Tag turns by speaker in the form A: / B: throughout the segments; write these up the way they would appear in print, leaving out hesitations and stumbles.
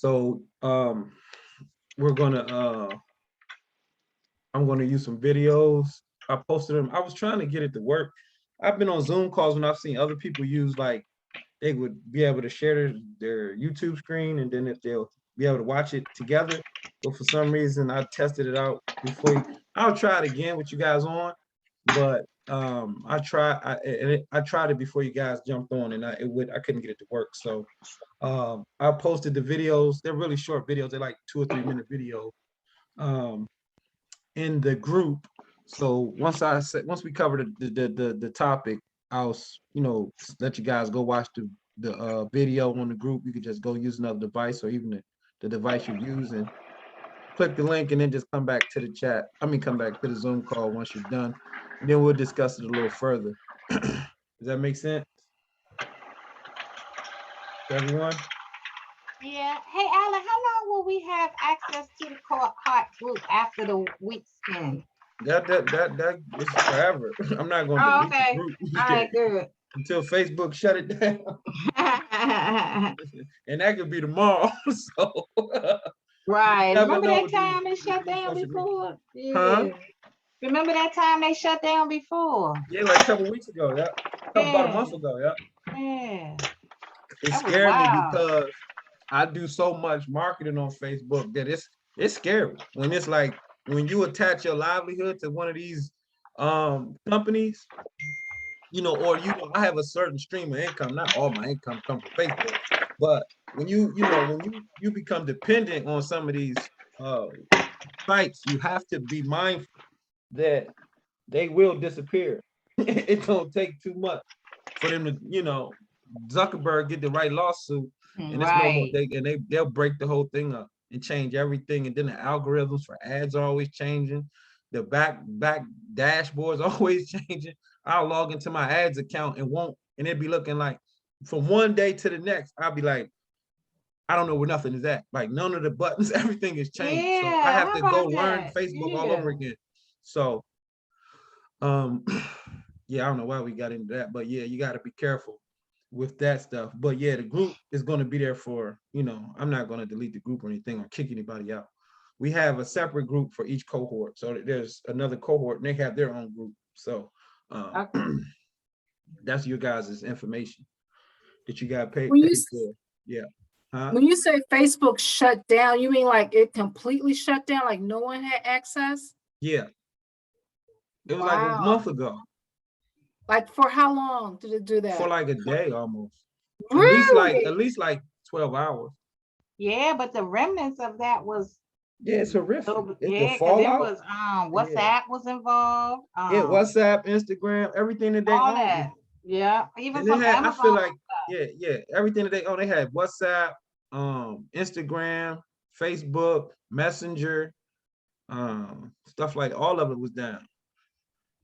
A: So we're gonna I'm gonna use some videos. I posted them. I was trying to get it to work. I've been on Zoom calls when I've seen other people use, like, they would be able to share their YouTube screen, and then if they'll be able to watch it together. But for some reason, I tested it out before. I'll try it again with you guys on, but I tried it before you guys jumped on, and I couldn't get it to work. So I posted the videos. They're really short videos. They're like 2 or 3 minute videos in the group. So once we cover the topic, I'll let you guys go watch the video on the group. You could just go use another device, or even the device you're using. Click the link and then just come back to the chat. Come back to the Zoom call once you're done, and then we'll discuss it a little further. Does that make sense to everyone?
B: Yeah. Hey, Alan, how long will we have access to the Cohort group after the week's end?
A: That is forever. I'm not going to delete the group.
B: All right, good.
A: Until Facebook shut it down. And that could be tomorrow. So
B: right. Remember that time they shut down before? Yeah. Huh? Remember that time they shut down before?
A: Yeah, like a couple weeks ago. Yeah. About a month ago. Yeah.
B: Yeah.
A: It scared me because I do so much marketing on Facebook that it's scary when it's like, when you attach your livelihood to one of these companies, or I have a certain stream of income. Not all my income comes from Facebook, but when you become dependent on some of these sites, you have to be mindful that they will disappear. It don't take too much for them to, Zuckerberg get the right lawsuit, and it's no more. They'll break the whole thing up and change everything, and then the algorithms for ads are always changing. The back dashboards are always changing. I'll log into my ads account and it'd be looking like, from one day to the next, I'll be like, I don't know where nothing is at. Like, none of the buttons, everything is changed. Yeah, so I have to go learn Facebook all over again. So yeah, I don't know why we got into that, but yeah, you got to be careful with that stuff. But yeah, the group is going to be there for, I'm not going to delete the group or anything or kick anybody out. We have a separate group for each cohort. So there's another cohort and they have their own group. So that's your guys' information that you got paid for. Yeah.
C: When you say Facebook shut down, you mean like it completely shut down, like no one had access?
A: Yeah. It was like a month ago.
C: Like, for how long did it do that?
A: For like a day almost.
C: Really?
A: At least like 12 hours.
B: Yeah, but the remnants of that was.
A: Yeah, it's horrific.
B: So, yeah, because it was WhatsApp was involved.
A: WhatsApp, Instagram, everything that they
B: all that. Yeah, even some Amazon.
A: I feel like everything that they own. They had WhatsApp, Instagram, Facebook, Messenger, stuff like all of it was down.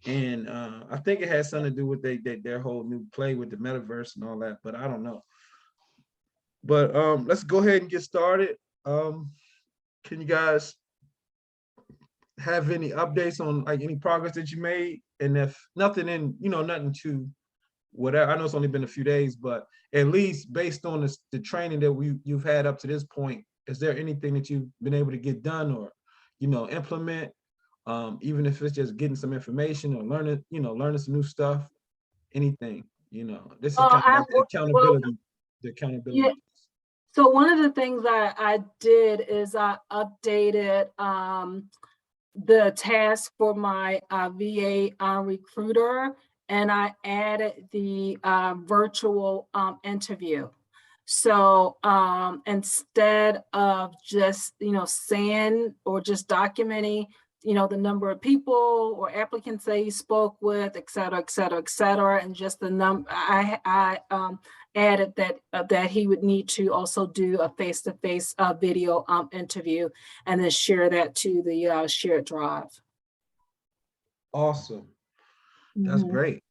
A: And I think it has something to do with their whole new play with the metaverse and all that, but I don't know. But let's go ahead and get started. Can you guys have any updates on like any progress that you made? And if nothing nothing to whatever, I know it's only been a few days, but at least based on the training that you've had up to this point, is there anything that you've been able to get done or implement? Even if it's just getting some information or learning some new stuff, anything, this is kind of like the accountability.
C: Yeah. So one of the things I did is I updated the task for my VA recruiter, and I added the virtual interview. So instead of just, saying or just documenting, the number of people or applicants that he spoke with, et cetera, et cetera, et cetera, and just the number, I added that he would need to also do a face-to-face video interview and then share that to the shared drive.
A: Awesome. That's great.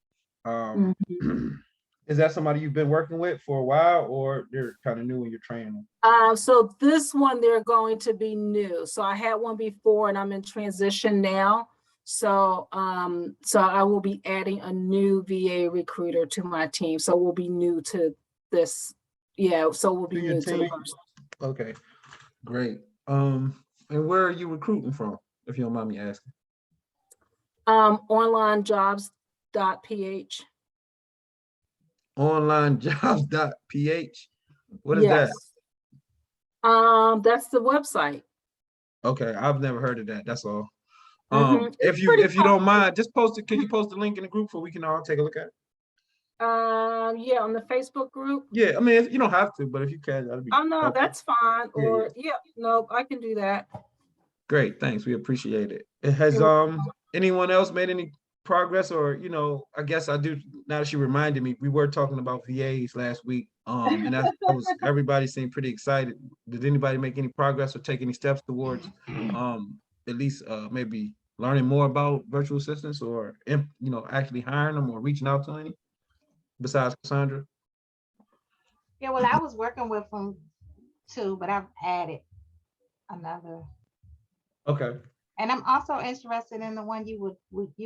A: Is that somebody you've been working with for a while, or they're kind of new in your training?
C: So this one, they're going to be new. So I had one before and I'm in transition now. So so I will be adding a new VA recruiter to my team. So we'll be new to this. Yeah, so we'll be new to the person.
A: Okay. Great. And where are you recruiting from, if you don't mind me asking?
C: Onlinejobs.ph.
A: Onlinejobs.ph. What is that?
C: Yes. That's the website.
A: Okay, I've never heard of that. That's all.
C: It's
A: If you don't mind, just post it. Can you post the link in the group so we can all take a look at it?
C: Yeah, on the Facebook group.
A: Yeah, I mean, you don't have to, but if you can, that'd be.
C: Oh no,
A: helpful.
C: that's fine.
A: Yeah,
C: Or no, I can do that.
A: Great, thanks. We appreciate it. Has anyone else made any progress, or I guess I do now that she reminded me, we were talking about VAs last week. And that was everybody seemed pretty excited. Did anybody make any progress or take any steps towards at least maybe learning more about virtual assistants, or actually hiring them or reaching out to any besides Cassandra?
B: Yeah, well, I was working with them too, but I've added another.
A: Okay.
B: And I'm also interested in the one you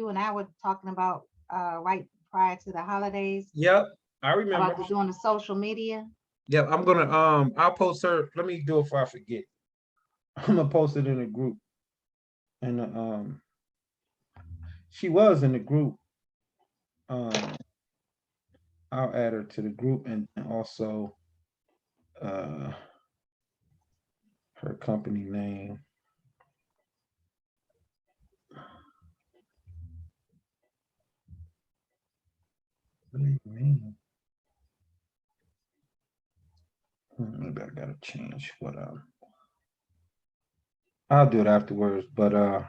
B: and I were talking about right prior to the holidays
A: Yep, I remember.
B: about doing the social media.
A: Yep, I'm gonna I'll post her. Let me do it before I forget. I'm gonna post it in a group. And she was in the group. Um I'll add her to the group, and also uh her company name. What do you mean? Maybe I gotta change what I'll do it afterwards, but I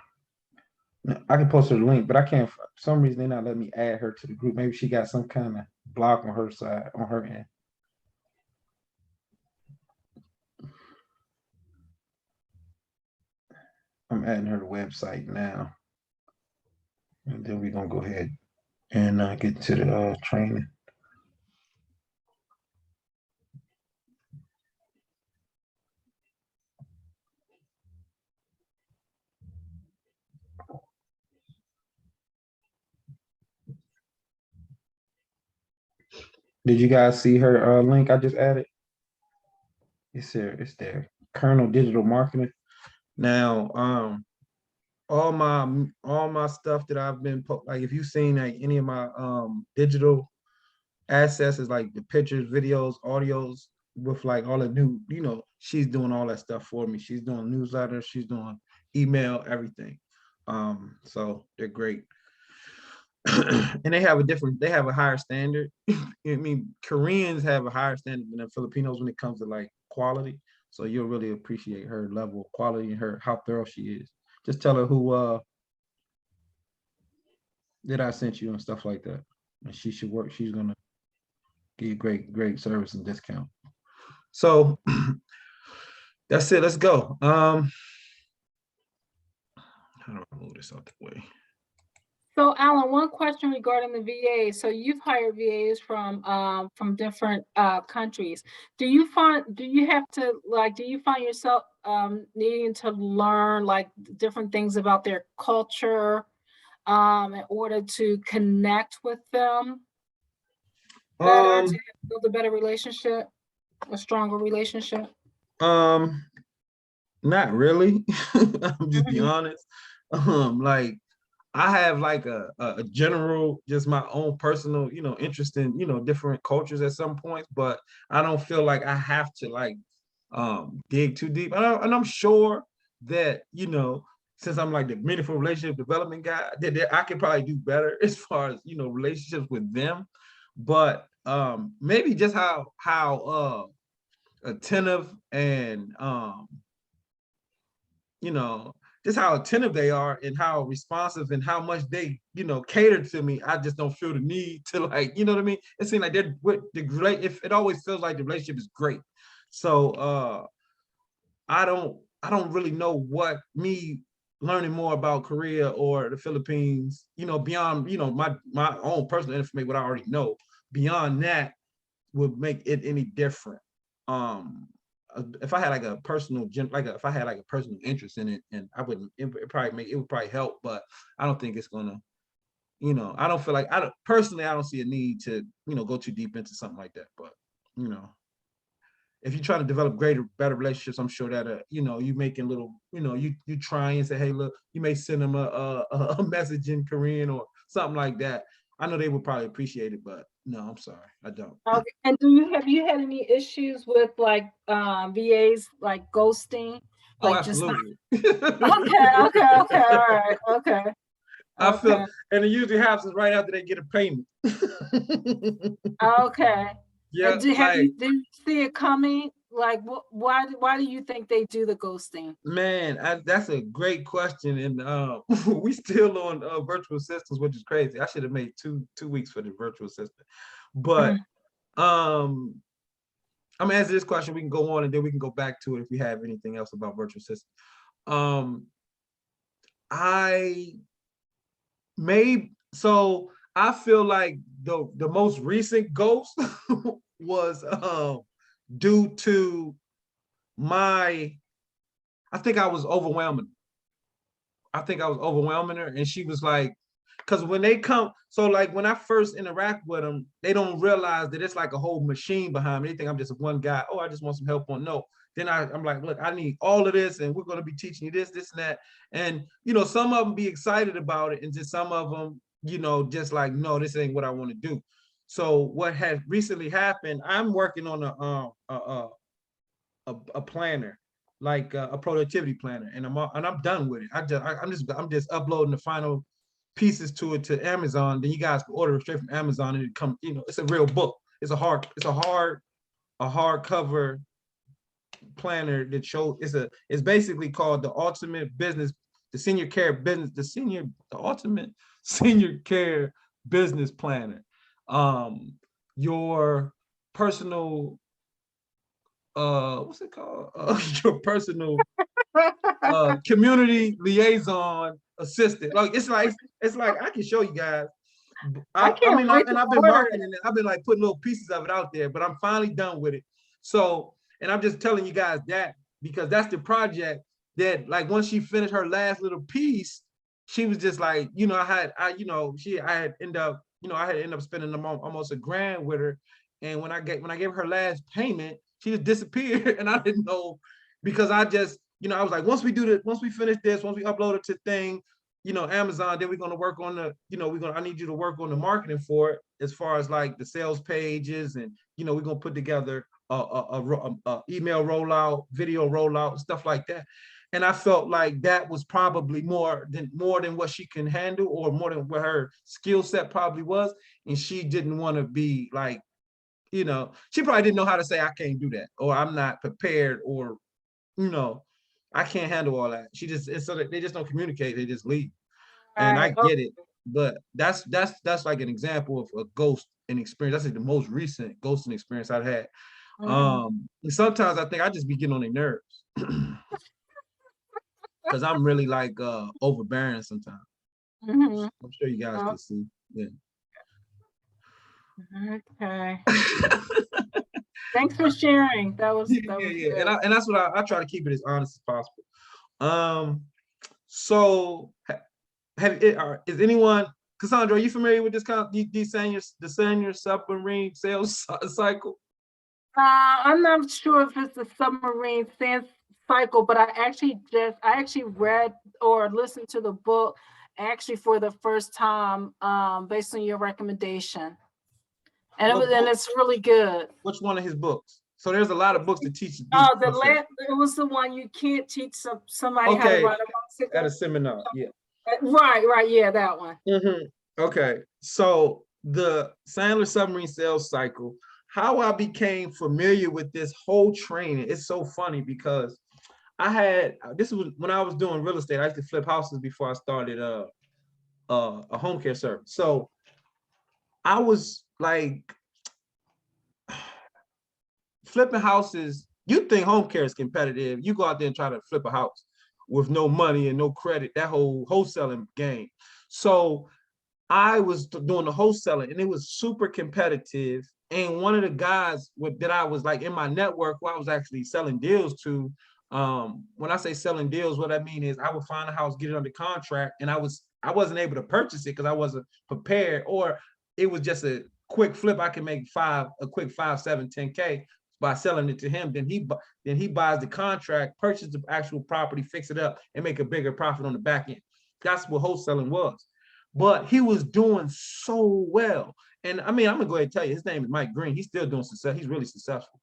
A: can post her the link, but I can't, for some reason they're not letting me add her to the group. Maybe she got some kind of block on her side, on her end. I'm adding her to the website now. And then we're gonna go ahead and get to the training. Did you guys see her link I just added? It's there. It's there. Colonel Digital Marketing. Now, all my stuff that I've been like, if you've seen like any of my digital assets, is like the pictures, videos, audios, with like all the new, she's doing all that stuff for me. She's doing newsletters, she's doing email, everything. So they're great. And they have a higher standard. I mean, Koreans have a higher standard than the Filipinos when it comes to like quality. So you'll really appreciate her level of quality and how thorough she is. Just tell her who that I sent you and stuff like that. And she should work. She's gonna give you great service and discount. So that's it. Let's go. How do I move this out the way?
C: So Alan, one question regarding the VA. So you've hired VAs from different countries. Do you find yourself needing to learn like different things about their culture in order to connect with them better, to build a better relationship, a stronger relationship?
A: Not really. I'm just be honest. Like I have like a general, just my own personal, interest in, different cultures at some points, but I don't feel like I have to like dig too deep. And I'm sure that, since I'm like the meaningful relationship development guy, that I could probably do better as far as, relationships with them. But maybe just how attentive and just how attentive they are and how responsive and how much they, cater to me. I just don't feel the need to like, you know what I mean? It seems like they're with the great, if it always feels like the relationship is great. So I don't really know what me learning more about Korea or the Philippines, beyond, my own personal information, what I already know, beyond that would make it any different. If I had like a personal if I had like a personal interest in it, and I wouldn't, it would probably help, but I don't think it's gonna, I don't feel like, I don't see a need to, go too deep into something like that. But if you're trying to develop better relationships, I'm sure that you making little, you try and say, hey, look, you may send them a message in Korean or something like that. I know they would probably appreciate it, but no, I'm sorry, I don't.
C: Okay. And have you had any issues with like VAs like ghosting?
A: Oh,
C: Like
A: absolutely.
C: Okay, all right, okay.
A: I feel, and it usually happens right after they get a payment.
C: Okay.
A: Yeah.
C: And did you see it coming? Like, why do you think they do the ghosting?
A: Man, that's a great question, and we still on virtual assistants, which is crazy. I should have made two weeks for the virtual assistant, but I'm gonna answer this question. We can go on, and then we can go back to it if we have anything else about virtual assistant. I feel like the most recent ghost was due to I think I was overwhelming. Her, and she was like, because when they come, so like when I first interact with them, they don't realize that it's like a whole machine behind me. They think I'm just one guy. Oh, I just want some help on. No. Then I'm like, look, I need all of this, and we're going to be teaching you this, and that. And some of them be excited about it, and just some of them, just like, no, this ain't what I want to do. So what has recently happened? I'm working on a planner, like a productivity planner, and I'm done with it. I'm just uploading the final pieces to it to Amazon. Then you guys can order it straight from Amazon, and it come, it's a real book. It's a hardcover planner that shows it's basically called the ultimate business, the ultimate senior care business planner. Your personal what's it called? Your personal community liaison assistant. Like it's like I can show you guys. I've been marketing it. I've been like putting little pieces of it out there, but I'm finally done with it. So, and I'm just telling you guys that because that's the project that, like, once she finished her last little piece, she was just like, I had ended up spending almost $1,000 with her. And when I gave her last payment, she just disappeared, and I didn't know, because I just, I was like, once we finish this, once we upload it to thing, Amazon, then we're going to work on I need you to work on the marketing for it, as far as like the sales pages, and we're going to put together a email rollout, video rollout, stuff like that. And I felt like that was probably more than what she can handle, or more than what her skill set probably was. And she didn't want to be like, she probably didn't know how to say, I can't do that, or I'm not prepared, or, I can't handle all that. So they just don't communicate. They just leave. And I get it, but that's like an example of a ghosting experience. That's like the most recent ghosting experience I've had. And sometimes I think I just be getting on their nerves because I'm really like overbearing sometimes. I'm sure you guys can see. Yeah.
C: Okay. Thanks for sharing. That was
A: yeah. And that's what I try to keep it as honest as possible. So is anyone, Cassandra, are you familiar with this the senior submarine sales cycle?
C: I'm not sure if it's the submarine sales cycle, but I actually read or listened to the book actually for the first time, based on your recommendation. And it's really good.
A: Which one of his books? So there's a lot of books to teach.
C: It was the one you can't teach somebody how to ride a bicycle
A: at a seminar. Yeah.
C: Right. Yeah, that one.
A: Okay. So the Sandler submarine sales cycle, how I became familiar with this whole training, it's so funny because this was when I was doing real estate. I used to flip houses before I started a home care service. So I was like, flipping houses, you think home care is competitive. You go out there and try to flip a house with no money and no credit, that whole wholesaling game. So I was doing the wholesaling, and it was super competitive. And one of the guys that I was like in my network, who I was actually selling deals to, when I say selling deals, what I mean is I would find a house, get it under contract, and I wasn't able to purchase it because I wasn't prepared, or it was just a quick flip. I can make a quick 5, 7, 10K. by selling it to him. Then he buys the contract, purchases the actual property, fix it up, and make a bigger profit on the back end. That's what wholesaling was. But he was doing so well. And I mean, I'm gonna go ahead and tell you, his name is Mike Green. He's still doing success. He's really successful.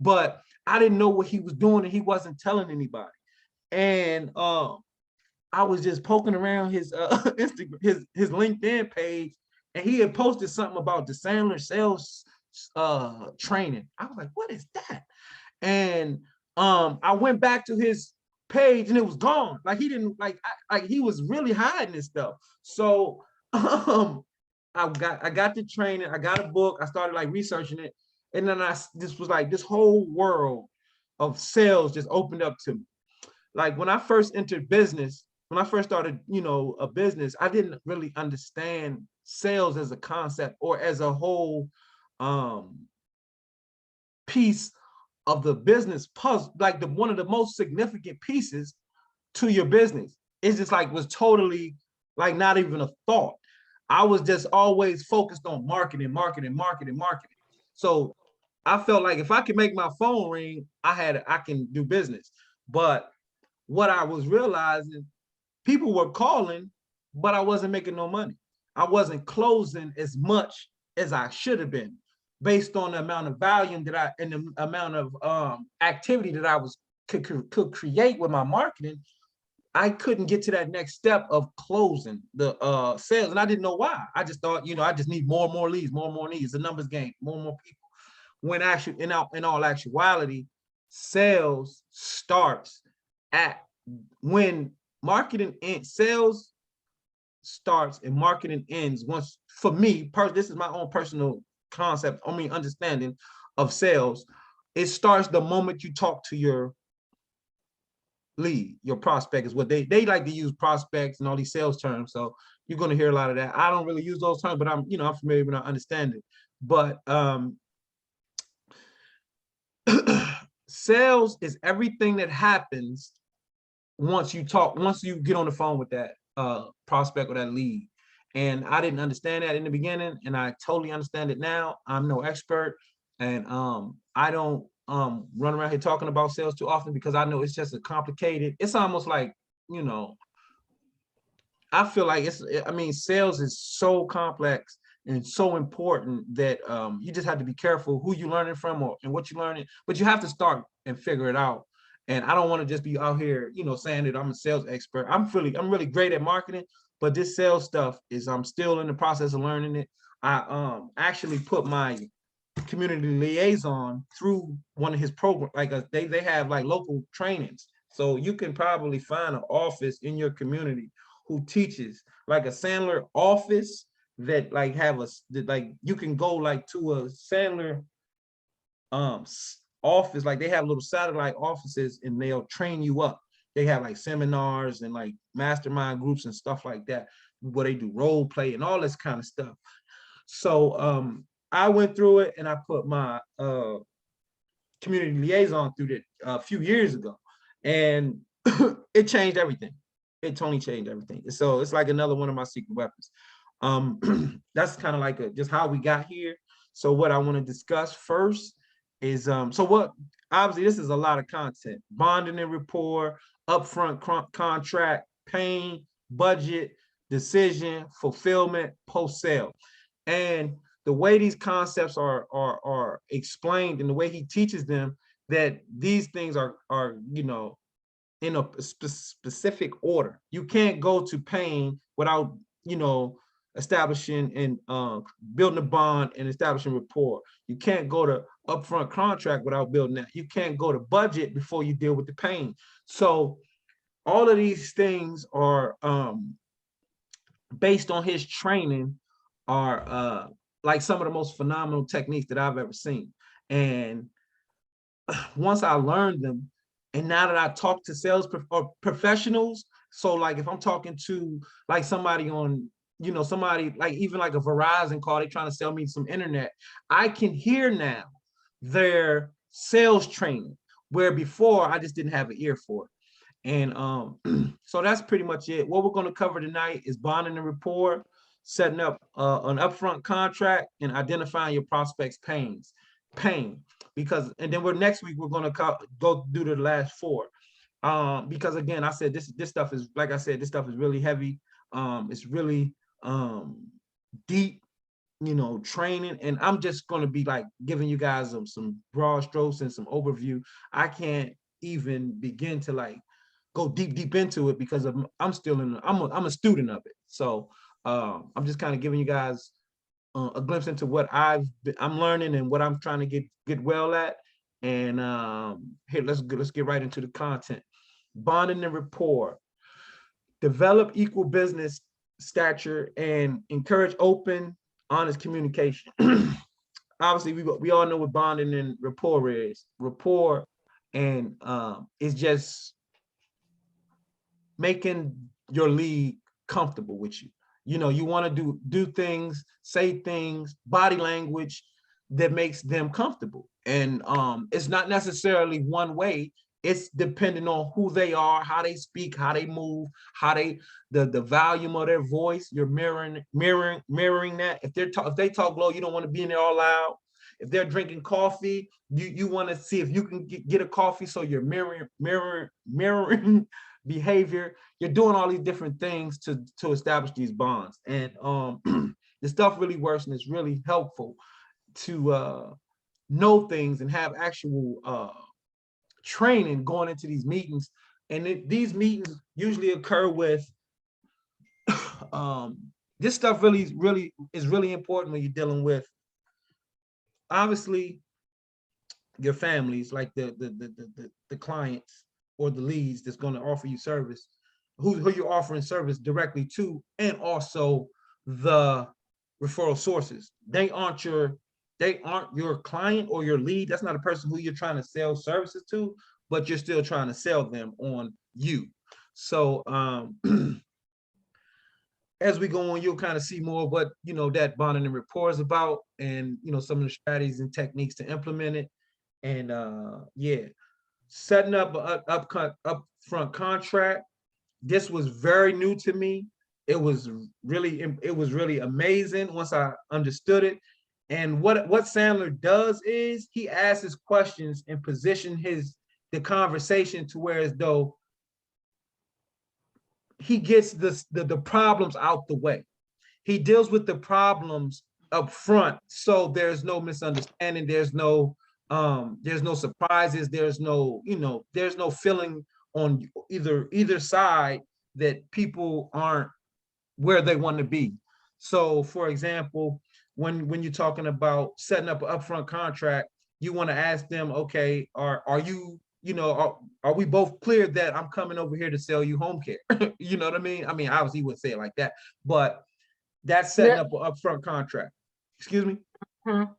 A: But I didn't know what he was doing, and he wasn't telling anybody. And I was just poking around his Instagram, his LinkedIn page, and he had posted something about the Sandler sales training. I was like, what is that? And I went back to his page and it was gone. Like he didn't like he was really hiding his stuff. So I got the training, I got a book, I started like researching it, and then this was like this whole world of sales just opened up to me. Like when I first entered business, when I first started, a business, I didn't really understand sales as a concept or as a whole piece of the business puzzle, like one of the most significant pieces to your business. It's just like was totally like not even a thought. I was just always focused on marketing. So I felt like if I could make my phone ring, I can do business. But what I was realizing, people were calling, but I wasn't making no money. I wasn't closing as much as I should have been, based on the amount of volume and the amount of activity that I could create with my marketing. I couldn't get to that next step of closing the sales, and I didn't know why. I just thought, I just need more and more leads, more and more leads, the numbers game, more and more people. When actually, in all actuality, sales starts at when marketing ends. Sales starts and marketing ends once. For me, this is my own personal concept, understanding of sales. It starts the moment you talk to your lead. Your prospect is what they like to use, prospects and all these sales terms. So you're going to hear a lot of that. I don't really use those terms, but I'm familiar with understanding. But sales is everything that happens once you get on the phone with that prospect or that lead. And I didn't understand that in the beginning, and I totally understand it now. I'm no expert, and I don't run around here talking about sales too often, because I know it's just it's almost like, I feel like sales is so complex and so important that you just have to be careful who you're learning from and what you're learning, but you have to start and figure it out. And I don't want to just be out here, saying that I'm a sales expert. I'm really great at marketing, but this sales stuff I'm still in the process of learning it. I actually put my community liaison through one of his programs. Like they have like local trainings, so you can probably find an office in your community who teaches, like a Sandler office that like you can go like to a Sandler office. Like they have little satellite offices and they'll train you up. They have like seminars and like mastermind groups and stuff like that, where they do role play and all this kind of stuff. So I went through it, and I put my community liaison through it a few years ago, and it changed everything. It totally changed everything. So it's like another one of my secret weapons. That's kind of like just how we got here. So what I want to discuss first is obviously this is a lot of content: bonding and rapport, upfront contract, pain, budget, decision, fulfillment, post-sale. And the way these concepts are explained, and the way he teaches them, that these things are in a specific order. You can't go to pain without establishing and building a bond and establishing rapport. You can't go to upfront contract without building that. You can't go to budget before you deal with the pain. So all of these things are based on his training, are like some of the most phenomenal techniques that I've ever seen. And once I learned them, and now that I talk to sales professionals, so like if I'm talking to like somebody on, somebody like even like a Verizon call, they trying to sell me some internet, I can hear now their sales training, where before I just didn't have an ear for it. And so that's pretty much it. What we're going to cover tonight is bonding and rapport, setting up an upfront contract, and identifying your prospect's pain. because, and then next week we're going to go do the last 4. Because again, I said this stuff is, like I said, this stuff is really heavy. It's really deep, training, and I'm just going to be like giving you guys some broad strokes and some overview. I can't even begin to like go deep into it because I'm still I'm a student of it. So I'm just kind of giving you guys a glimpse into what I'm learning and what I'm trying to get well at. And here, let's get right into the content. Bonding and rapport. Develop equal business stature and encourage open, honest communication. Obviously, we all know what bonding and rapport is. Rapport and is just making your lead comfortable with you. You want to do things, say things, body language that makes them comfortable. And it's not necessarily one way. It's depending on who they are, how they speak, how they move, the volume of their voice. You're mirroring that. If they talk low, you don't want to be in there all loud. If they're drinking coffee, you want to see if you can get a coffee. So you're mirroring behavior. You're doing all these different things to establish these bonds. And the stuff really works, and it's really helpful to know things and have actual training going into these meetings. And these meetings usually occur with this stuff really is really important when you're dealing with, obviously, your families, like the clients or the leads that's going to offer you service, who you're offering service directly to, and also the referral sources. They aren't your client or your lead. That's not a person who you're trying to sell services to, but you're still trying to sell them on you. So as we go on, you'll kind of see more of what that bonding and rapport is about, and some of the strategies and techniques to implement it. And yeah, setting up an upfront contract. This was very new to me. It was really amazing once I understood it. And what Sandler does is he asks his questions and position the conversation to where, as though he gets the problems out the way. He deals with the problems up front, so there's no misunderstanding. There's no surprises. There's no feeling on either side that people aren't where they want to be. So, for example, when you're talking about setting up an upfront contract, you want to ask them, okay, are you, are we both clear that I'm coming over here to sell you home care? You know what I mean? I mean, obviously you wouldn't say it like that, but that's setting up an upfront contract. Excuse me?
C: Mm-hmm.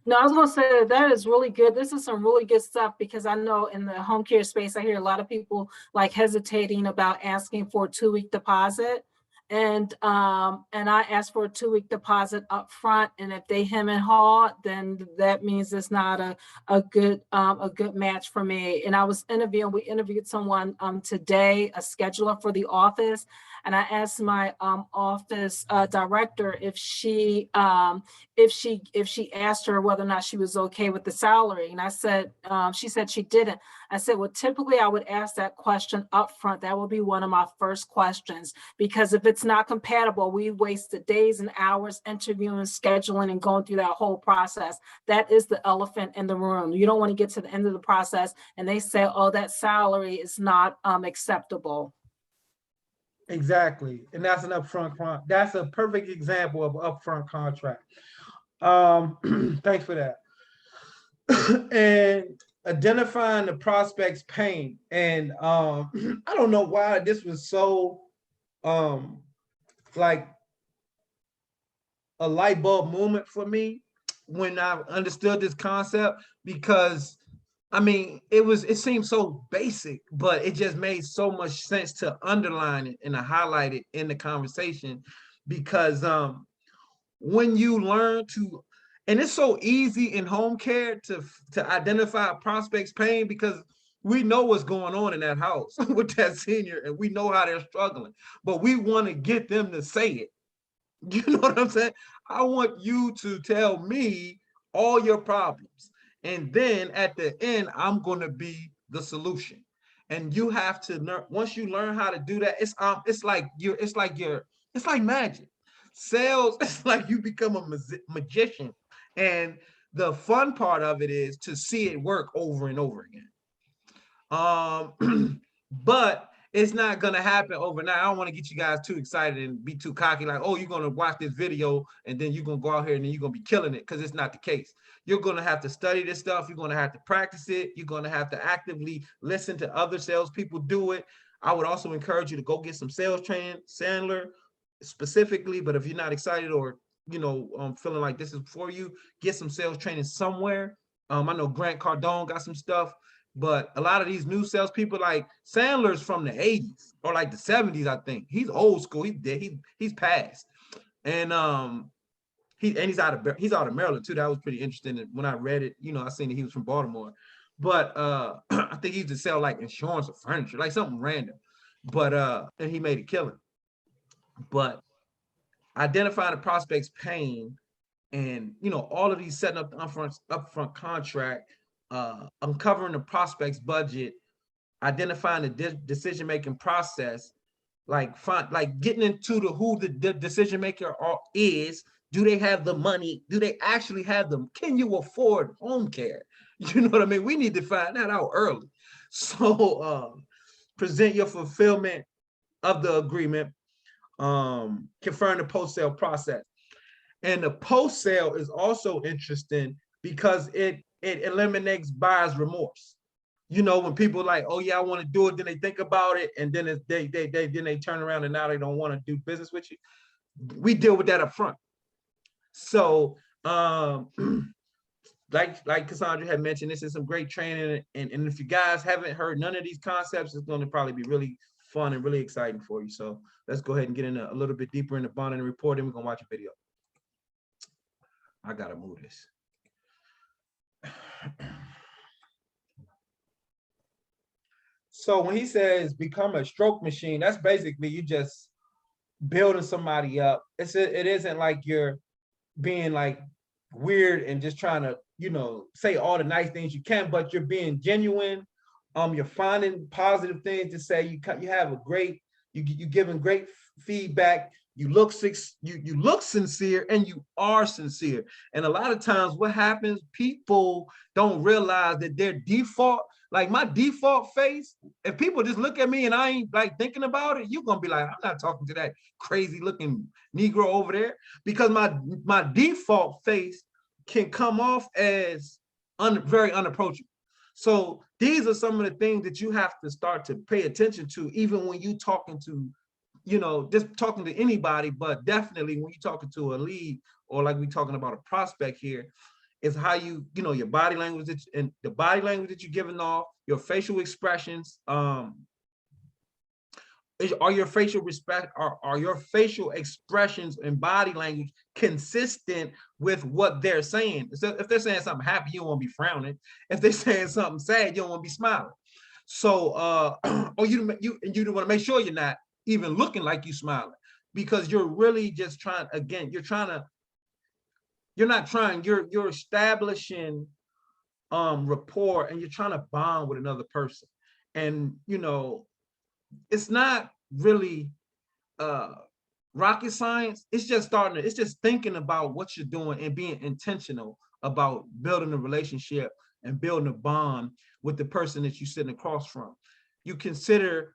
C: No, I was going to say that is really good. This is some really good stuff, because I know in the home care space, I hear a lot of people like hesitating about asking for a 2-week deposit. And I asked for a 2-week deposit up front. And if they hem and haw, then that means it's not a good match for me. And we interviewed someone today, a scheduler for the office. And I asked my office director if she asked her whether or not she was okay with the salary. And I said, she said she didn't. I said, well, typically I would ask that question up front. That would be one of my first questions, because if it's not compatible, we wasted days and hours interviewing, scheduling, and going through that whole process. That is the elephant in the room. You don't want to get to the end of the process and they say, oh, that salary is not acceptable.
A: Exactly. And that's an upfront that's a perfect example of upfront contract. Thanks for that. And identifying the prospect's pain. And I don't know why this was so like a light bulb moment for me when I understood this concept, because I mean, it seemed so basic, but it just made so much sense to underline it and to highlight it in the conversation, because when you learn to, and it's so easy in home care to identify a prospect's pain, because we know what's going on in that house with that senior, and we know how they're struggling, but we want to get them to say it. You know what I'm saying? I want you to tell me all your problems. And then at the end, I'm going to be the solution. And you have to learn, once you learn how to do that, it's like magic. Sales, it's like you become a magician. And the fun part of it is to see it work over and over again. But it's not gonna happen overnight. I don't want to get you guys too excited and be too cocky, like, oh, you're gonna watch this video and then you're gonna go out here and then you're gonna be killing it, because it's not the case. You're gonna have to study this stuff, you're gonna have to practice it, you're gonna have to actively listen to other salespeople do it. I would also encourage you to go get some sales training, Sandler specifically, but if you're not excited or feeling like this is for you, get some sales training somewhere. I know Grant Cardone got some stuff. But a lot of these new salespeople, like Sandler's from the 80s or like the 70s, I think. He's old school. He's dead. He's passed. And he's out of Maryland too. That was pretty interesting. When I read it, I seen that he was from Baltimore. But I think he used to sell like insurance or furniture, like something random. But and he made a killing. But identifying the prospect's pain and all of these setting up the upfront contract, uncovering the prospect's budget, identifying the decision-making process, like getting into who the decision maker is. Do they have the money? Do they actually have them? Can you afford home care? You know what I mean? We need to find that out early. So present your fulfillment of the agreement, confirm the post-sale process. And the post-sale is also interesting because it eliminates buyer's remorse. When people like, oh yeah, I want to do it, then they think about it, and then they turn around and now they don't want to do business with you. We deal with that up front. So like Cassandra had mentioned, this is some great training, and if you guys haven't heard none of these concepts, it's going to probably be really fun and really exciting for you. So let's go ahead and get in a little bit deeper in the bonding and reporting. We're going to watch a video. I gotta move this. So when he says become a stroke machine, that's basically you just building somebody up. It isn't like you're being like weird and just trying to say all the nice things you can, but you're being genuine. You're finding positive things to say. You have a great, you're giving great feedback. You look sincere, and you are sincere. And a lot of times what happens, people don't realize that their default, like my default face, if people just look at me and I ain't like thinking about it, you're gonna be like, I'm not talking to that crazy looking Negro over there, because my default face can come off as very unapproachable. So these are some of the things that you have to start to pay attention to, even when you talking to just talking to anybody, but definitely when you're talking to a lead, or like we're talking about a prospect here, is how your body language and the body language that you're giving off, your facial expressions. Are your facial expressions and body language consistent with what they're saying? So if they're saying something happy, you don't want to be frowning. If they're saying something sad, you don't want to be smiling. So or you want to make sure you're not even looking like you smiling, because you're really just trying, again, you're establishing rapport, and you're trying to bond with another person. And it's not really rocket science. It's just thinking about what you're doing and being intentional about building a relationship and building a bond with the person that you're sitting across from. You consider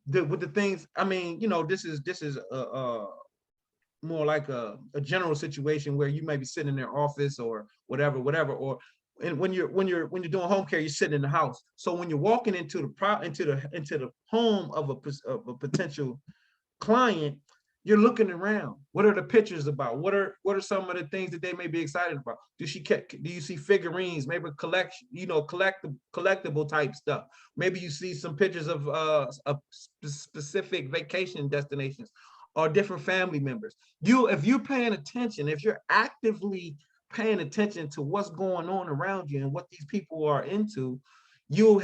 A: with the things, I mean, this is more like a general situation where you may be sitting in their office or whatever, or and when you're doing home care, you're sitting in the house. So when you're walking into the home of a potential client, you're looking around. What are the pictures about? What are some of the things that they may be excited about? Do you see figurines, maybe collection, collectible type stuff? Maybe you see some pictures of specific vacation destinations or different family members. If you're paying attention, if you're actively paying attention to what's going on around you and what these people are into, you'll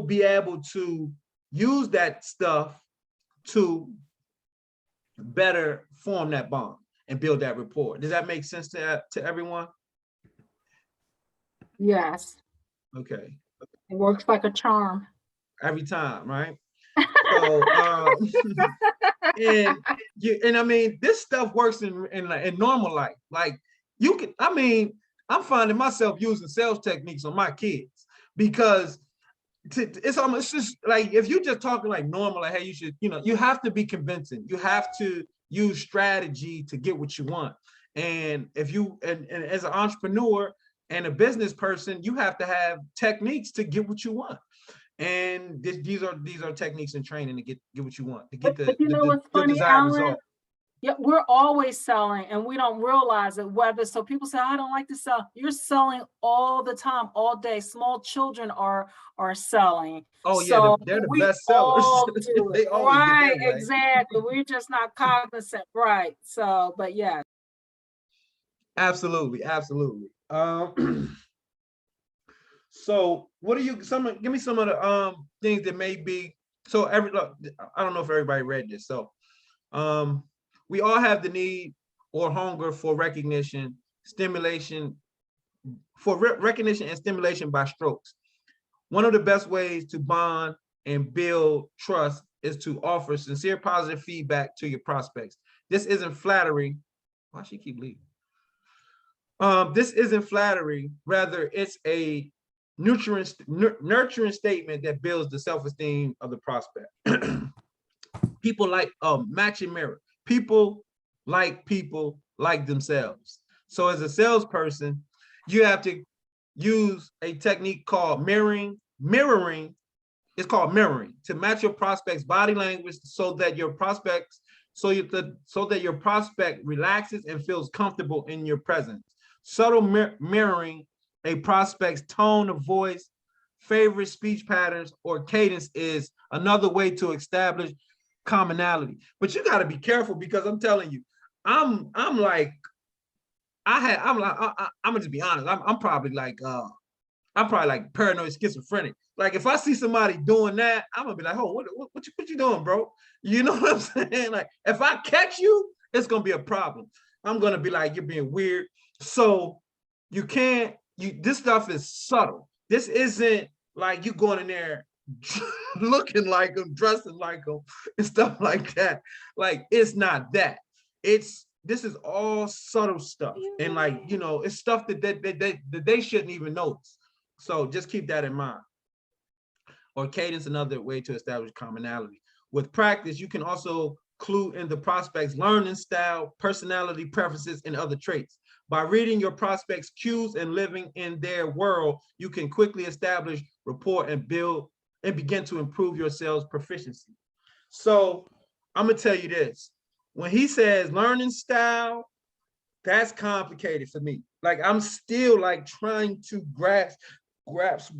A: be able to use that stuff to better form that bond and build that rapport. Does that make sense to everyone?
C: Yes.
A: Okay.
C: It works like a charm.
A: Every time, right? So and I mean, this stuff works in normal life. Like you can, I mean, I'm finding myself using sales techniques on my kids because it's almost just like if you're just talking like normal, like hey, you should, you have to be convincing. You have to use strategy to get what you want. And if you and as an entrepreneur and a business person, you have to have techniques to get what you want. And these are techniques and training to get what you want, to get
C: But you know what's funny,
A: desired
C: Alan?
A: result.
C: Yeah, we're always selling and we don't realize it. Whether so people say, I don't like to sell. You're selling all the time, all day. Small children are selling.
A: Oh yeah,
C: So
A: they're the
C: we
A: best sellers.
C: all do it.
A: They always get
C: Right,
A: their way.
C: exactly. We're just not cognizant, right? So, but yeah.
A: Absolutely, absolutely. So what do you give me some of the things that may be so look, I don't know if everybody read this. So we all have the need or hunger for recognition, stimulation, recognition and stimulation by strokes. One of the best ways to bond and build trust is to offer sincere positive feedback to your prospects. This isn't flattery. Why she keep leaving? This isn't flattery. Rather, it's a nurturing statement that builds the self-esteem of the prospect. People like matching mirror. People like themselves. So as a salesperson, you have to use a technique called mirroring. It's called mirroring to match your prospect's body language so that your prospect relaxes and feels comfortable in your presence. Subtle mirroring a prospect's tone of voice, favorite speech patterns, or cadence is another way to establish commonality. But you got to be careful because I'm telling you, I'm like I'm gonna just be honest. I'm probably like paranoid schizophrenic. Like if I see somebody doing that, I'm gonna be like, oh, what you doing, bro? You know what I'm saying? Like if I catch you, it's gonna be a problem. I'm gonna be like, you're being weird. So you can't. This stuff is subtle. This isn't like you going in there looking like them, dressing like them, and stuff like that. Like it's not that. This is all subtle stuff, and like it's stuff that they shouldn't even notice. So just keep that in mind. Or cadence, another way to establish commonality. With practice, you can also clue in the prospect's learning style, personality preferences, and other traits. By reading your prospect's cues and living in their world, you can quickly establish rapport and begin to improve your sales proficiency. So I'm gonna tell you this. When he says learning style, that's complicated for me. Like I'm still like trying to grasp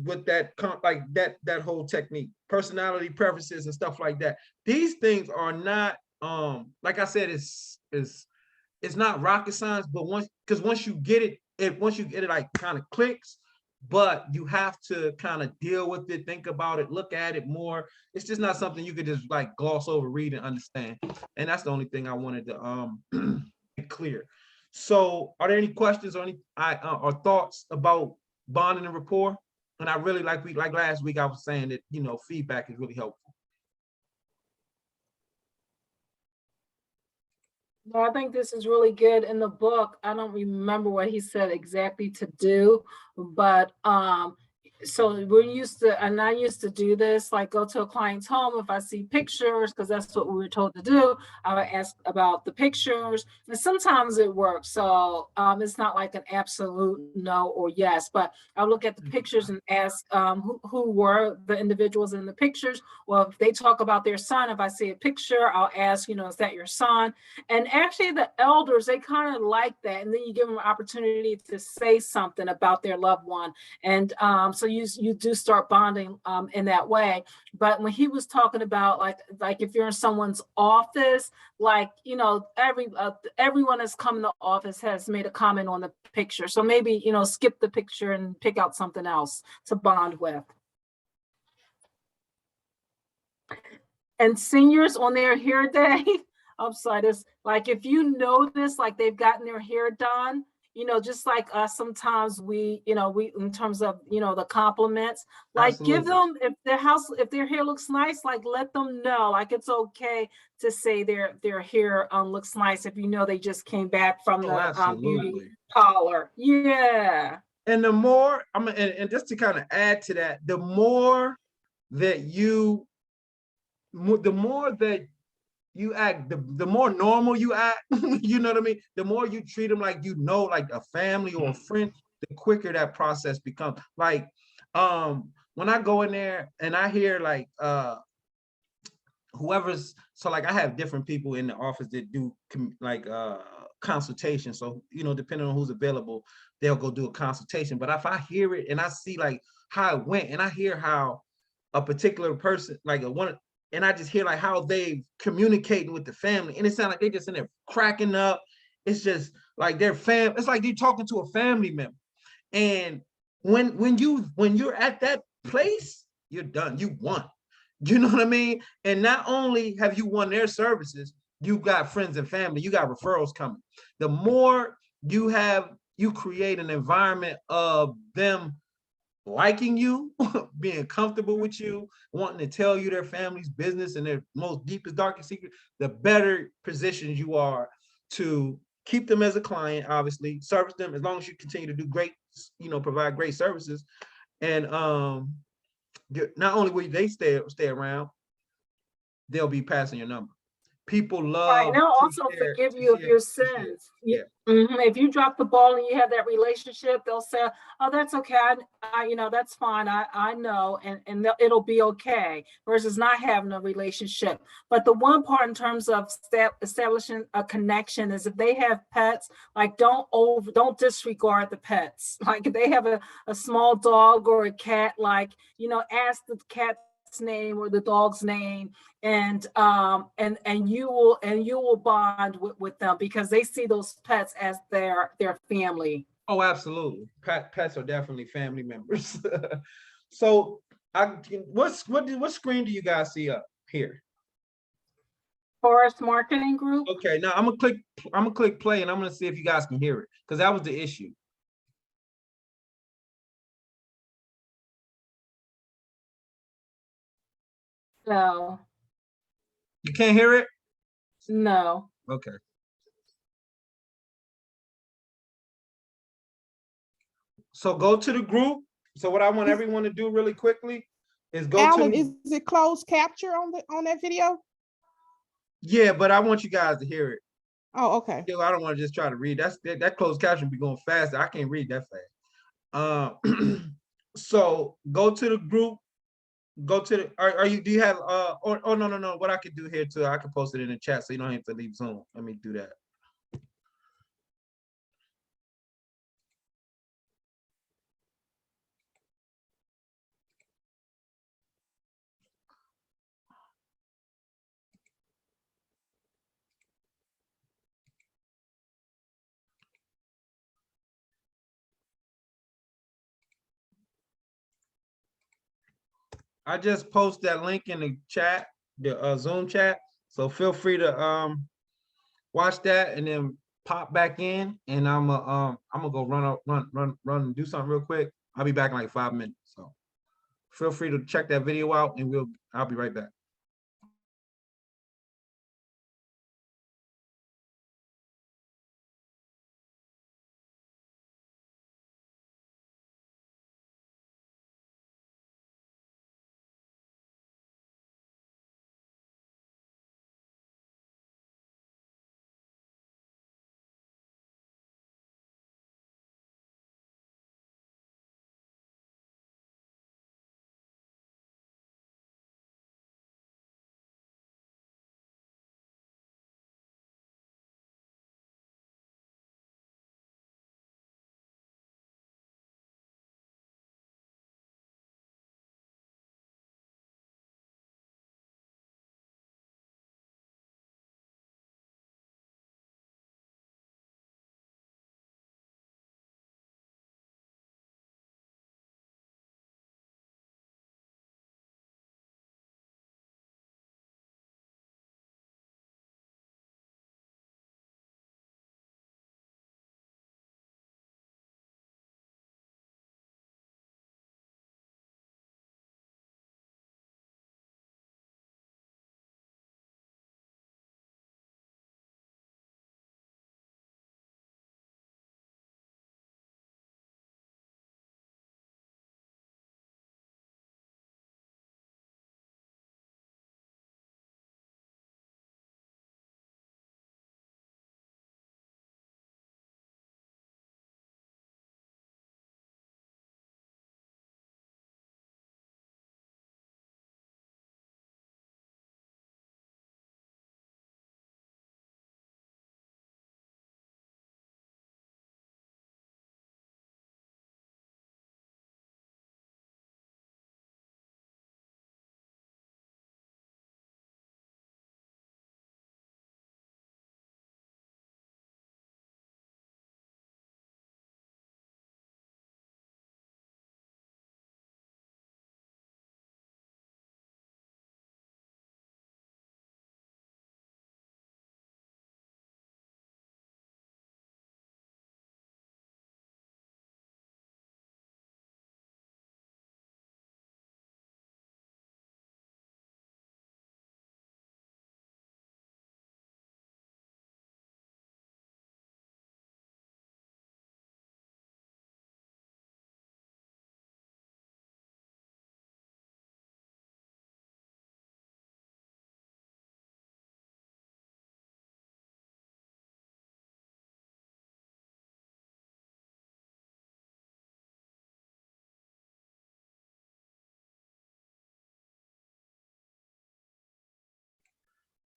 A: with that like that whole technique, personality preferences and stuff like that. These things are not like I said, it's not rocket science, but once you get it like kind of clicks, but you have to kind of deal with it, think about it, look at it more. It's just not something you could just like gloss over, read, and understand. And that's the only thing I wanted to make clear. So are there any questions or or thoughts about bonding and rapport? And I really like last week I was saying that feedback is really helpful.
C: No, I think this is really good. In the book, I don't remember what he said exactly to do, but so I used to do this, like go to a client's home. If I see pictures, because that's what we were told to do, I would ask about the pictures, and sometimes it works. So it's not like an absolute no or yes, but I'll look at the pictures and ask who were the individuals in the pictures. Well, if they talk about their son, if I see a picture, I'll ask, is that your son? And actually the elders, they kind of like that. And then you give them an opportunity to say something about their loved one. And so you do start bonding in that way. But when he was talking about like if you're in someone's office, like, everyone that's come in the office has made a comment on the picture. So maybe, skip the picture and pick out something else to bond with. And seniors on their hair day, I'm sorry, this, like if you notice like they've gotten their hair done, just like us, sometimes we in terms of, the compliments, like give
A: Absolutely.
C: them, if their hair looks nice, like let them know, like it's okay to say their hair looks nice if they just came back from
A: Oh,
C: the beauty
A: absolutely.
C: parlor. Yeah.
A: And the more and just to kind of add to that, the more that the more that you act, the more normal you act, you know what I mean? The more you treat them like, like a family or a friend, the quicker that process becomes. Like, when I go in there and I hear like, whoever's, so like I have different people in the office that do like consultation. So, depending on who's available, they'll go do a consultation. But if I hear it and I see like how it went and I hear how a particular person, like and I just hear like how they communicating with the family, and it sounds like they just in there cracking up. It's just like it's like you're talking to a family member. And when you're at that place, you're done. You won. You know what I mean? And not only have you won their services, you got friends and family, you got referrals coming. The more you create an environment of them liking you, being comfortable with you, wanting to tell you their family's business and their most deepest, darkest secret, the better positions you are to keep them as a client, obviously, service them as long as you continue to do great, provide great services. And not only will they stay around, they'll be passing your number. People
C: Right, and
A: love
C: they'll
A: to
C: also
A: share,
C: forgive you of your sins.
A: Yeah.
C: If you drop the ball and you have that relationship, they'll say, "Oh, that's okay. That's fine. I know," and it'll be okay. Versus not having a relationship. But the one part in terms of establishing a connection is if they have pets, like don't disregard the pets. Like if they have a small dog or a cat, like ask the cat's name or the dog's name, and you will bond with them because they see those pets as their family.
A: Oh, absolutely. Pets are definitely family members. So what screen do you guys see up here?
C: Forest Marketing Group.
A: Okay, now I'm gonna click play and I'm gonna see if you guys can hear it, because that was the issue.
C: No.
A: You can't hear it?
C: No.
A: Okay. So go to the group. So what I want everyone to do really quickly is go
D: Alan,
A: to.
D: is it closed capture on that video?
A: Yeah, but I want you guys to hear it.
D: Oh, okay.
A: I don't want to just try to read. That closed caption be going fast. I can't read that fast. So go to the group. Go to the. Do you have? Oh no. What I could do here too, I can post it in the chat so you don't have to leave Zoom. Let me do that. I just post that link in the chat, the Zoom chat. So feel free to watch that and then pop back in. And I'm gonna go run and do something real quick. I'll be back in like 5 minutes. So feel free to check that video out, and I'll be right back.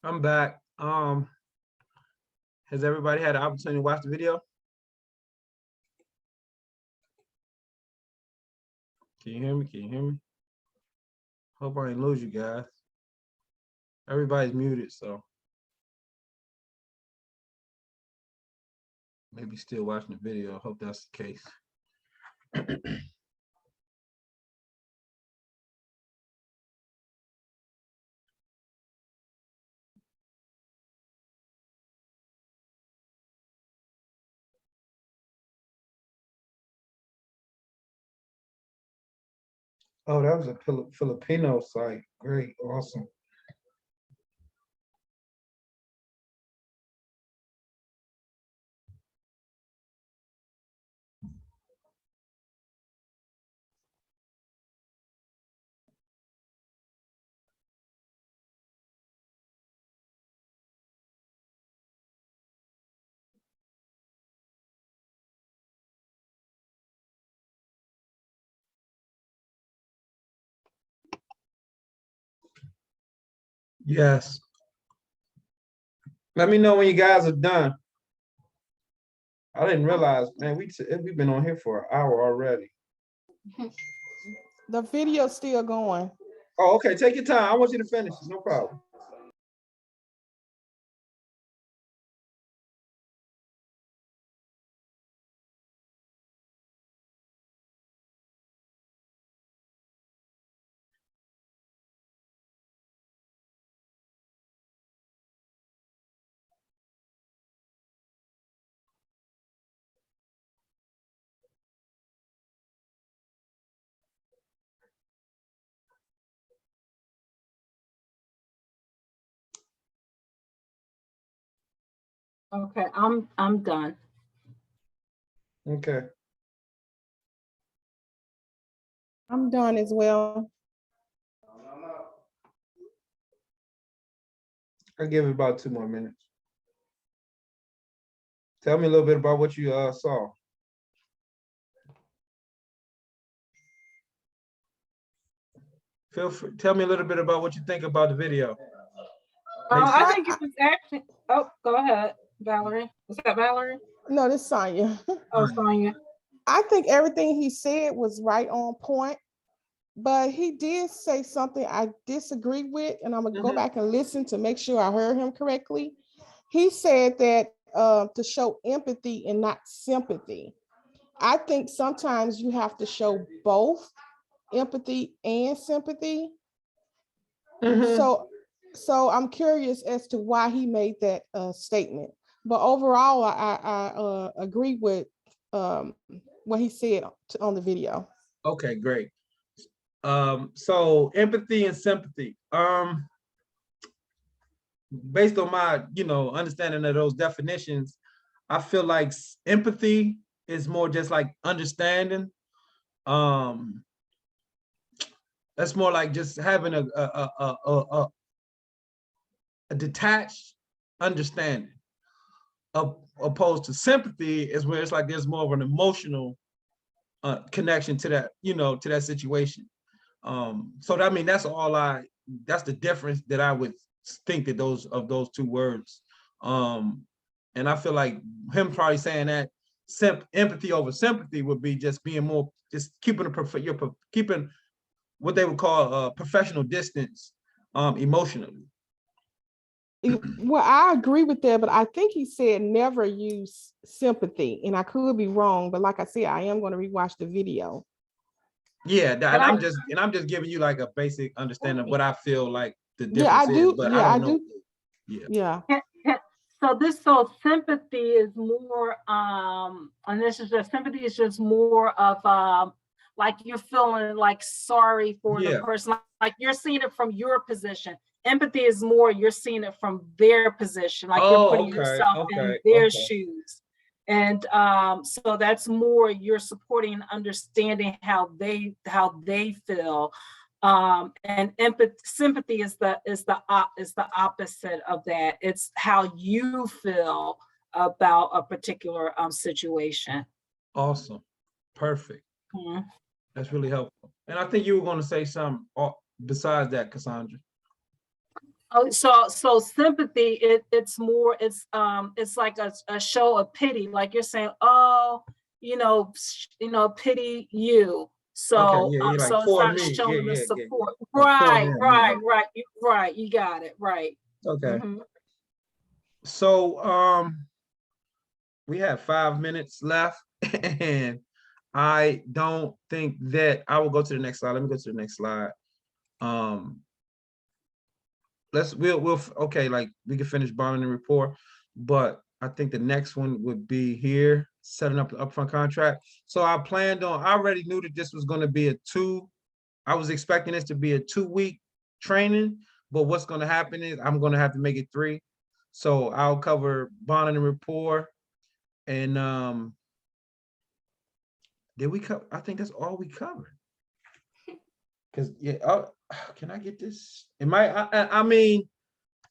A: I'm back. Has everybody had an opportunity to watch the video? Can you hear me? Can you hear me? Hope I didn't lose you guys. Everybody's muted, so maybe still watching the video. I hope that's the case. Oh, that was a Filipino site. Great, awesome. Yes. Let me know when you guys are done. I didn't realize, man, we've been on here for an hour already.
D: The video's still going.
A: Oh, okay. Take your time. I want you to finish. No problem.
C: Okay, I'm done.
A: Okay.
D: I'm done as well.
A: I'll give it about 2 more minutes. Tell me a little bit about what you saw. Feel free. Tell me a little bit about what you think about the video.
C: I think it was actually. Oh, go ahead, Valerie. Was that Valerie?
D: No, this is Sonia.
C: Oh, Sonia.
D: I think everything he said was right on point, but he did say something I disagree with, and I'm gonna go back and listen to make sure I heard him correctly. He said that to show empathy and not sympathy. I think sometimes you have to show both empathy and sympathy. So I'm curious as to why he made that statement. But overall, I agree with what he said on the video.
A: Okay, great. So empathy and sympathy. Based on my, understanding of those definitions, I feel like empathy is more just like understanding. That's more like just having a detached understanding. Opposed to sympathy is where it's like there's more of an emotional connection to that, to that situation. So I mean, that's the difference that I would think that those two words. And I feel like him probably saying that empathy over sympathy would be just being more, just keeping keeping what they would call professional distance emotionally.
D: Well, I agree with that, but I think he said never use sympathy, and I could be wrong, but like I said, I am going to rewatch the video.
A: Yeah, and I'm just giving you like a basic understanding of what I feel like the difference
D: I do.
A: is, but
D: yeah,
A: I don't know.
D: Yeah.
C: So sympathy is more, and this is just sympathy is just more of like you're feeling like sorry for the person, like you're seeing it from your position. Empathy is more you're seeing it from their position, like you're putting yourself in their shoes. And so that's more you're supporting and understanding how they feel. And sympathy is the opposite of that. It's how you feel about a particular situation.
A: Awesome. Perfect. That's really helpful. And I think you were going to say something besides that, Cassandra.
C: Oh, so sympathy, it's more, it's like a show of pity, like you're saying, oh, pity you.
A: Okay,
C: So
A: yeah, you're like
C: so it's
A: for
C: not
A: me. Yeah,
C: showing the
A: yeah, yeah, yeah.
C: support.
A: Or for
C: Right,
A: them, yeah.
C: right, right. You got it, right.
A: Okay.
C: Mhm.
A: So we have 5 minutes left, and I don't think that I will go to the next slide. Let me go to the next slide. We'll okay, like we can finish bonding and rapport, but I think the next one would be here, setting up the upfront contract. So I already knew that this was going to be I was expecting this to be a 2-week training, but what's going to happen is I'm going to have to make it 3. So I'll cover bonding and rapport, and did we cover? I think that's all we covered. Because can I get this? I mean,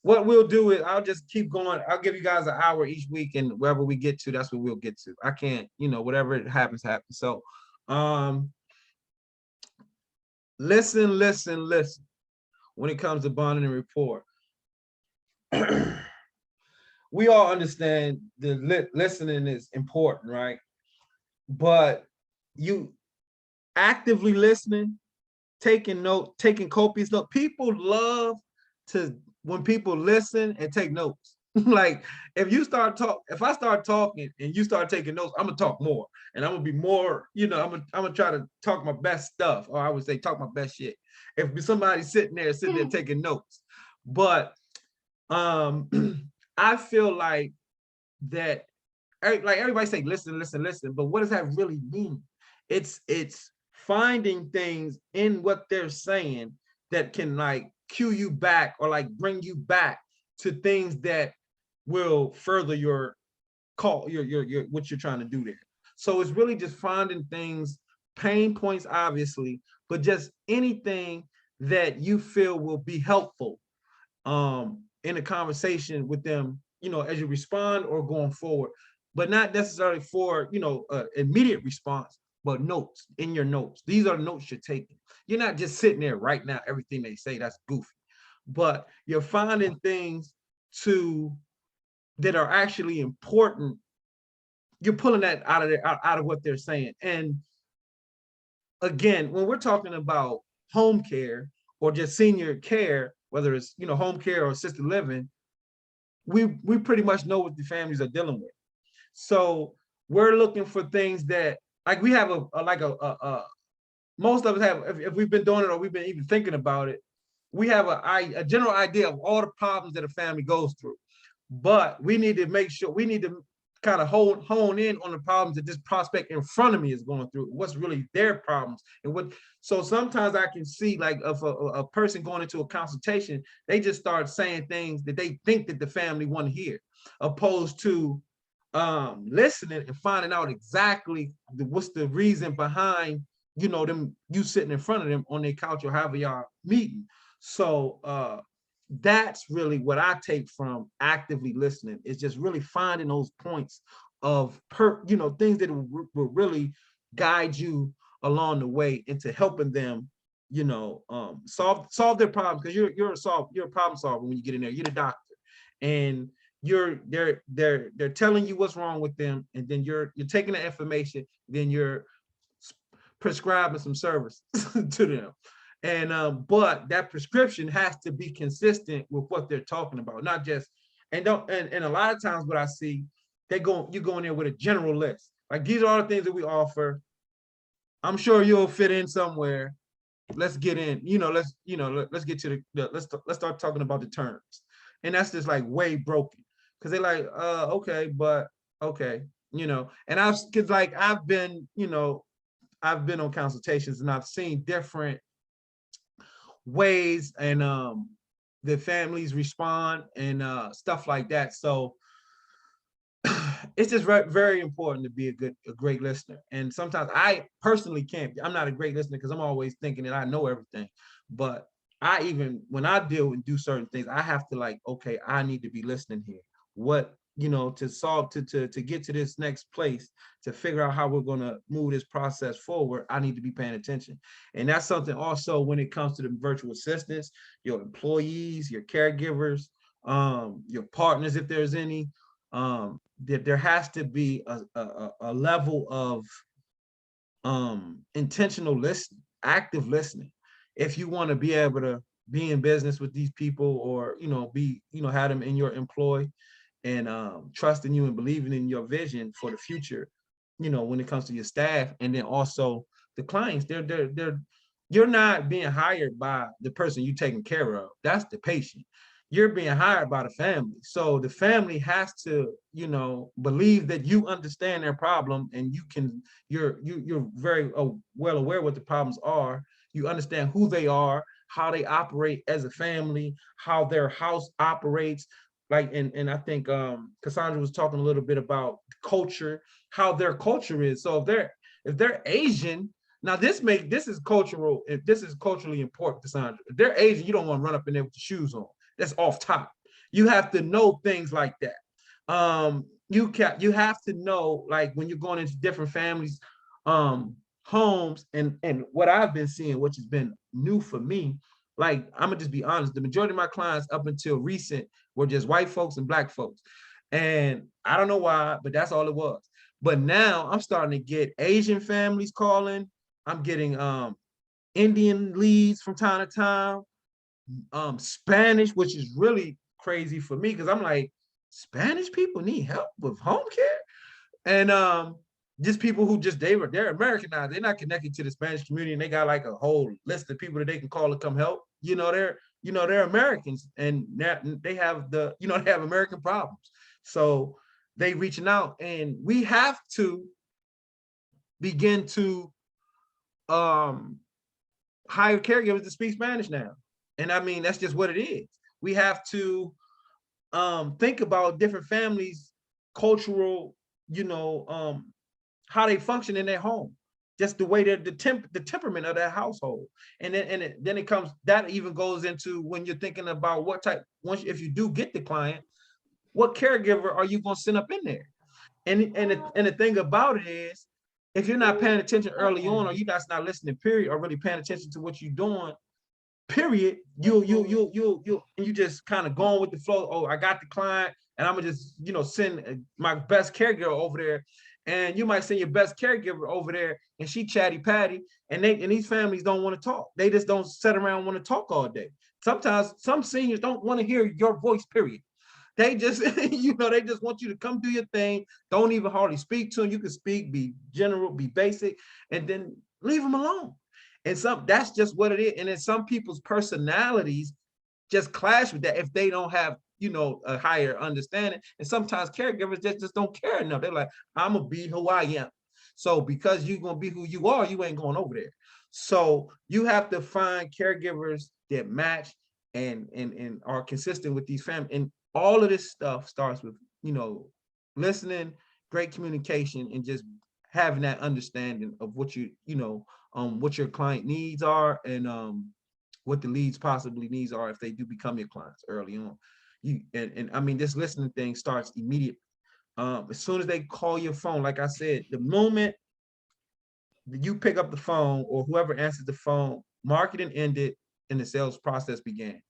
A: what we'll do is I'll just keep going. I'll give you guys an hour each week, and wherever we get to, that's what we'll get to. I can't, whatever it happens. So, listen. When it comes to bonding and rapport, we all understand the listening is important, right? But you actively listening, taking copious notes. People love when people listen and take notes. Like if I start talking and you start taking notes, I'm gonna talk more, and I'm gonna be more, I'm gonna try to talk my best stuff, or I would say talk my best shit. If somebody's sitting there taking notes, but I feel like that, like everybody say listen, but what does that really mean? It's finding things in what they're saying that can like cue you back, or like bring you back to things that will further your call, your what you're trying to do there. So it's really just finding things, pain points, obviously, but just anything that you feel will be helpful in a conversation with them, as you respond or going forward, but not necessarily for, immediate response, but notes in your notes. These are the notes you're taking. You're not just sitting there writing out everything they say. That's goofy. But you're finding things that are actually important. You're pulling that out of what they're saying. And again, when we're talking about home care or just senior care, whether it's, home care or assisted living, we pretty much know what the families are dealing with. So we're looking for things that, like, we have most of us have, if we've been doing it or we've been even thinking about it, we have a general idea of all the problems that a family goes through. But we need to kind of hone in on the problems that this prospect in front of me is going through, what's really their problems. So sometimes I can see, like, if a person going into a consultation, they just start saying things that they think that the family want to hear, opposed to listening and finding out exactly what's the reason behind, you sitting in front of them on their couch or however y'all meeting. So that's really what I take from actively listening, is just really finding those points of things that will really guide you along the way into helping them, solve their problems, because you're a problem solver when you get in there. You're the doctor, and they're telling you what's wrong with them, and then you're taking the information, then you're prescribing some service to them. And but that prescription has to be consistent with what they're talking about, not just, and a lot of times what I see, you go in there with a general list, like, these are all the things that we offer. I'm sure you'll fit in somewhere. Let's get in, let's get to let's start talking about the terms. And that's just like way broken, because they're like, okay, but okay, and I've been on consultations, and I've seen different ways, and the families respond, and stuff like that. So it's just very important to be a great listener. And sometimes I personally can't. I'm not a great listener because I'm always thinking that I know everything. But when I deal and do certain things, I have to, like, okay, I need to be listening here. What you know, to solve, to get to this next place, to figure out how we're going to move this process forward, I need to be paying attention. And that's something also when it comes to the virtual assistants, your employees, your caregivers, your partners, if there's any, that there has to be a level of intentional listening, active listening, if you want to be able to be in business with these people, or, you know, be, you know, have them in your employ, and trusting you and believing in your vision for the future, you know, when it comes to your staff. And then also the clients, you're not being hired by the person you're taking care of. That's the patient. You're being hired by the family. So the family has to, you know, believe that you understand their problem, and you're very well aware what the problems are. You understand who they are, how they operate as a family, how their house operates. Like, and I think Cassandra was talking a little bit about culture, how their culture is. So if they're Asian, now this is cultural. If this is culturally important, Cassandra, if they're Asian, you don't want to run up in there with the shoes on. That's off top. You have to know things like that. You have to know, like, when you're going into different families, homes, and what I've been seeing, which has been new for me. Like, I'm gonna just be honest, the majority of my clients up until recent were just white folks and black folks. And I don't know why, but that's all it was. But now I'm starting to get Asian families calling. I'm getting Indian leads from time to time, Spanish, which is really crazy for me, because I'm like, Spanish people need help with home care? And just people who they're Americanized, they're not connected to the Spanish community, and they got like a whole list of people that they can call to come help. They're Americans, and they have they have American problems. So they reaching out, and we have to begin to hire caregivers to speak Spanish now. And I mean, that's just what it is. We have to think about different families, cultural, how they function in their home, just the way that the temperament of that household. And then it comes, that even goes into when you're thinking about if you do get the client, what caregiver are you going to send up in there? And the thing about it is, if you're not paying attention early on, or you're not listening, period, or really paying attention to what you're doing, period, you just kind of going with the flow. Oh, I got the client, and I'm gonna just send my best caregiver over there. And you might send your best caregiver over there, and she chatty patty, and these families don't want to talk. They just don't sit around and want to talk all day. Sometimes some seniors don't want to hear your voice, period. They just, they just want you to come do your thing. Don't even hardly speak to them. You can speak, be general, be basic, and then leave them alone. And that's just what it is. And then some people's personalities just clash with that if they don't have, a higher understanding. And sometimes caregivers just don't care enough. They're like, I'm gonna be who I am. So because you're gonna be who you are, you ain't going over there. So you have to find caregivers that match and are consistent with these families. And all of this stuff starts with, listening, great communication, and just having that understanding of what what your client needs are, and what the leads possibly needs are if they do become your clients early on. And I mean, this listening thing starts immediately. As soon as they call your phone, like I said, the moment you pick up the phone or whoever answers the phone, marketing ended and the sales process began.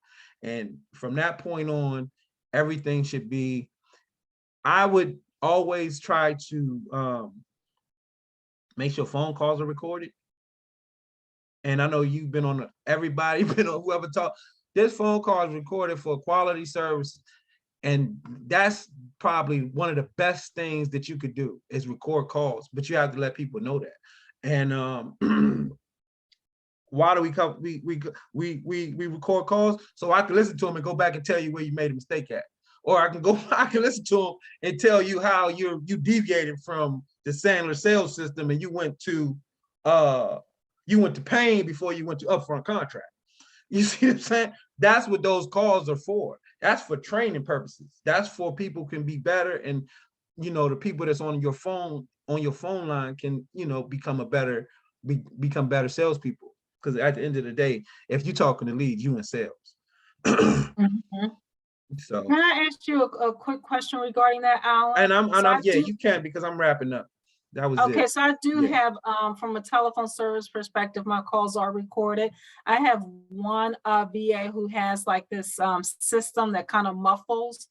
A: And from that point on, everything should be, I would always try to make sure phone calls are recorded. And I know you've been on everybody, been on whoever talked. This phone call is recorded for quality service. And that's probably one of the best things that you could do is record calls, but you have to let people know that. And why do we record calls? So I can listen to them and go back and tell you where you made a mistake at. Or I can listen to them and tell you how you deviated from the Sandler sales system and you went to pain before you went to upfront contract. You see what I'm saying? That's what those calls are for. That's for training purposes. That's for people can be better, and the people that's on your phone line can become better salespeople. Because at the end of the day, if you're talking to leads, you in sales.
C: Mm-hmm.
A: So
C: can I ask you a quick question regarding that, Alan?
A: and I'm
C: So
A: yeah, you can, because I'm wrapping up. That was
C: okay,
A: it.
C: so I do
A: Yeah.
C: have, from a telephone service perspective, my calls are recorded. I have one VA who has like this system that kind of muffles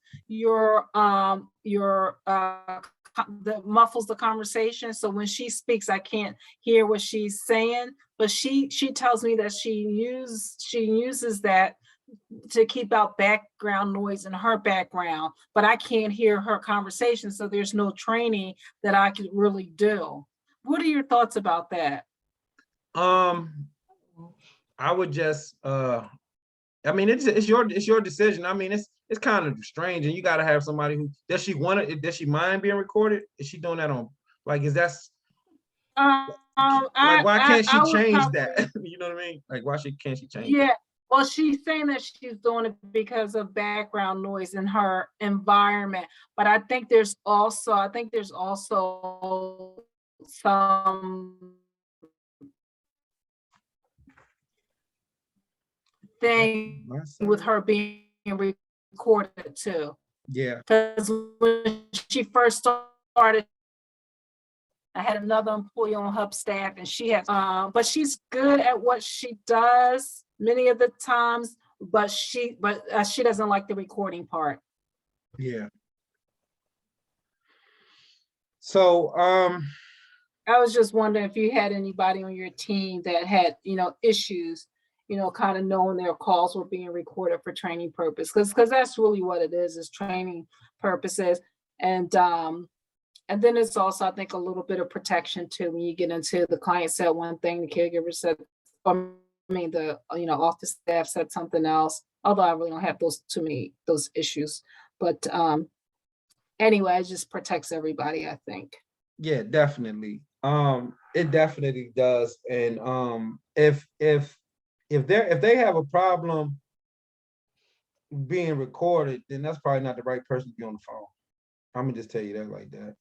C: that muffles the conversation. So when she speaks, I can't hear what she's saying. But she tells me that she uses that to keep out background noise in her background, but I can't hear her conversation. So there's no training that I could really do. What are your thoughts about that?
A: I would just I mean, it's your decision. I mean, it's kind of strange, and you got to have somebody who does she mind being recorded? Is she doing that on, like, is that like, why can't she change that? You know what I mean? Like, can't she change that?
C: Well, she's saying that she's doing it because of background noise in her environment. But I think there's also some thing with her being recorded too.
A: Yeah.
C: Because when she first started, I had another employee on her staff, and she has, but she's good at what she does many of the times, but she doesn't like the recording part.
A: Yeah. So,
C: I was just wondering if you had anybody on your team that had, issues, kind of knowing their calls were being recorded for training purpose, because that's really what it is training purposes. And then it's also, I think, a little bit of protection too, when you get into the client said one thing, the caregiver said, the office staff said something else, although I really don't have those issues. But anyway, it just protects everybody, I think.
A: Yeah, definitely. It definitely does. And if they have a problem being recorded, then that's probably not the right person to be on the phone. I'm gonna just tell you that like that.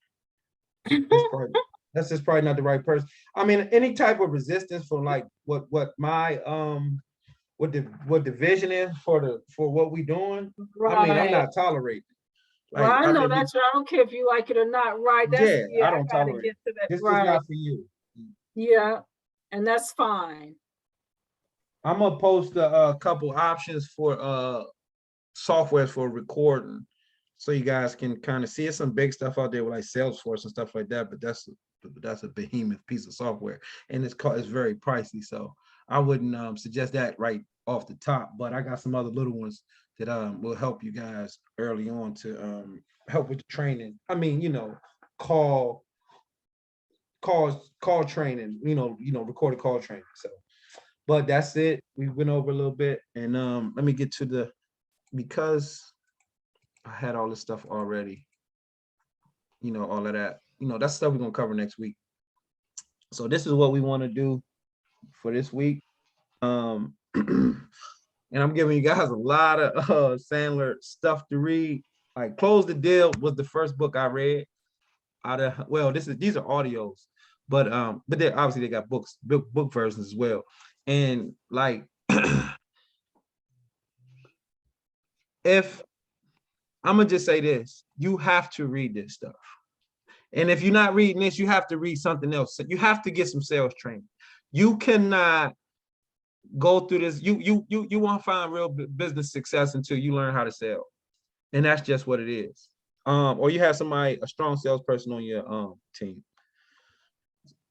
A: That's just probably not the right person. I mean, any type of resistance for like what my what the vision is for what we doing.
C: Right.
A: I mean, I'm not tolerating.
C: Like, well, I know that's right. I don't care if you like it or not, right? That's,
A: yeah, I don't tolerate
C: get to that.
A: This
C: right.
A: is not for you.
C: Yeah, and that's fine.
A: I'm gonna post a couple options for software for recording, so you guys can kind of see it. Some big stuff out there with like Salesforce and stuff like that, but that's a behemoth piece of software, and it's very pricey. So I wouldn't suggest that right off the top. But I got some other little ones that will help you guys early on to help with the training. I mean, call training. Recorded call training. So, but that's it. We went over a little bit, and let me get to because I had all this stuff already. All of that. That's stuff we're gonna cover next week. So this is what we want to do for this week. And I'm giving you guys a lot of Sandler stuff to read. Like Close the Deal was the first book I read. These are audios, but they obviously got book versions as well. And like if I'm gonna just say this, you have to read this stuff. And if you're not reading this, you have to read something else. You have to get some sales training. You cannot go through this. You won't find real business success until you learn how to sell. And that's just what it is. Or you have a strong salesperson on your team.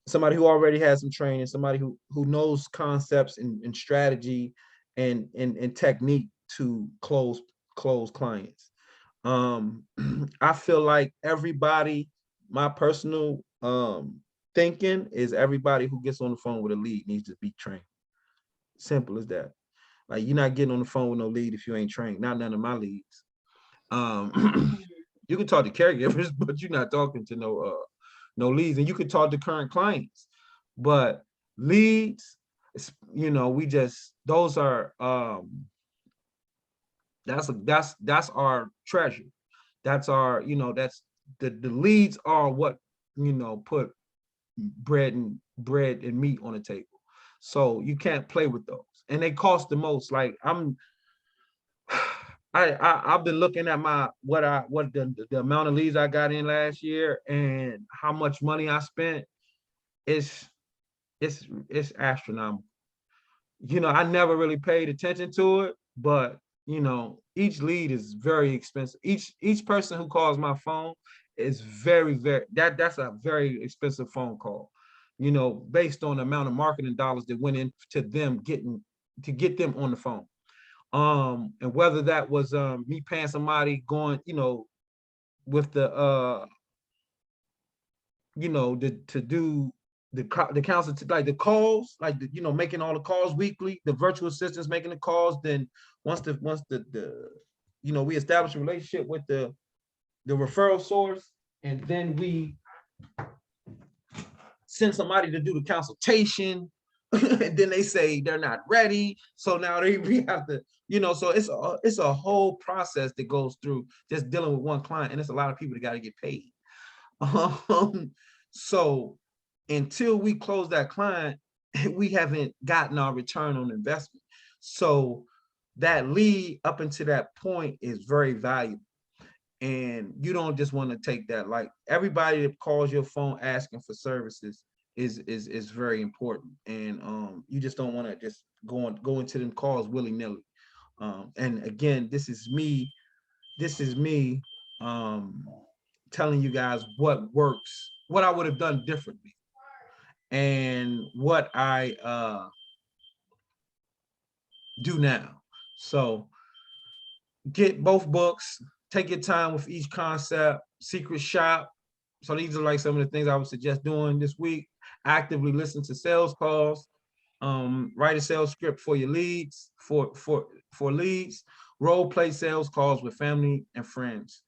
A: Somebody who already has some training, somebody who knows concepts and strategy and technique to close clients. I feel like everybody, my personal thinking is everybody who gets on the phone with a lead needs to be trained. Simple as that. Like, you're not getting on the phone with no lead if you ain't trained. Not none of my leads. You can talk to caregivers, but you're not talking to no leads. And you can talk to current clients, but leads, those are that's our treasure. That's our, that's the leads are what, put bread and meat on the table. So you can't play with those, and they cost the most. Like I've been looking at what the amount of leads I got in last year and how much money I spent. It's it's astronomical. You know, I never really paid attention to it, but you know, each lead is very expensive. Each person who calls my phone is very that's a very expensive phone call. You know, based on the amount of marketing dollars that went into them to get them on the phone. And whether that was me paying somebody going, you know, with the you know, to do the council, to like the calls, like the, you know, making all the calls weekly, the virtual assistants making the calls. Then once the you know, we establish a relationship with the referral source, and then we send somebody to do the consultation, and then they say they're not ready. So now we have to, you know, so it's a whole process that goes through just dealing with one client, and it's a lot of people that got to get paid. So until we close that client, we haven't gotten our return on investment. So that lead up until that point is very valuable. And you don't just want to take that. Like everybody that calls your phone asking for services is very important. And you just don't want to just go into them calls willy-nilly. And again, this is me telling you guys what works, what I would have done differently, and what I do now. So get both books, take your time with each concept, secret shop. So these are like some of the things I would suggest doing this week. Actively listen to sales calls, write a sales script for your leads, for leads, role play sales calls with family and friends.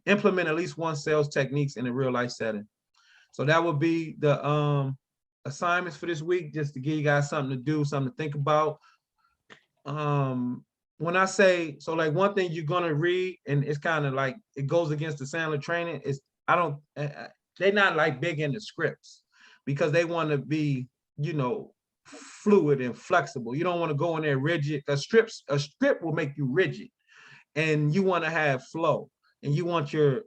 A: Implement at least one sales techniques in a real life setting. So that would be the assignments for this week, just to give you guys something to do, something to think about. When I say, so like one thing you're gonna read, and it's kind of like it goes against the Sandler training, is they're not like big into scripts because they want to be, you know, fluid and flexible. You don't want to go in there rigid. A script will make you rigid, and you want to have flow, and you want your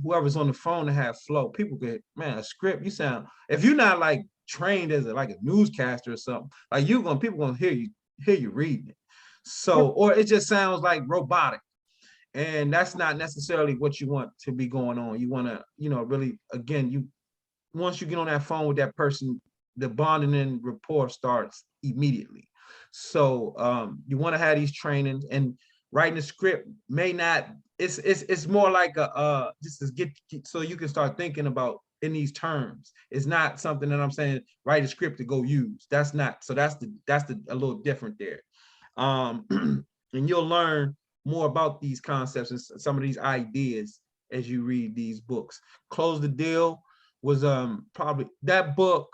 A: whoever's on the phone to have flow. People get, man, a script, you sound, if you're not like trained as like a newscaster or something, like people gonna hear you reading it. So, or it just sounds like robotic, and that's not necessarily what you want to be going on. You want to, you know, really, again, once you get on that phone with that person, the bonding and rapport starts immediately. So you want to have these trainings, and writing a script may not, it's more like just to get so you can start thinking about in these terms. It's not something that I'm saying write a script to go use. That's not, so that's a little different there. And you'll learn more about these concepts and some of these ideas as you read these books. Close the Deal was probably that book.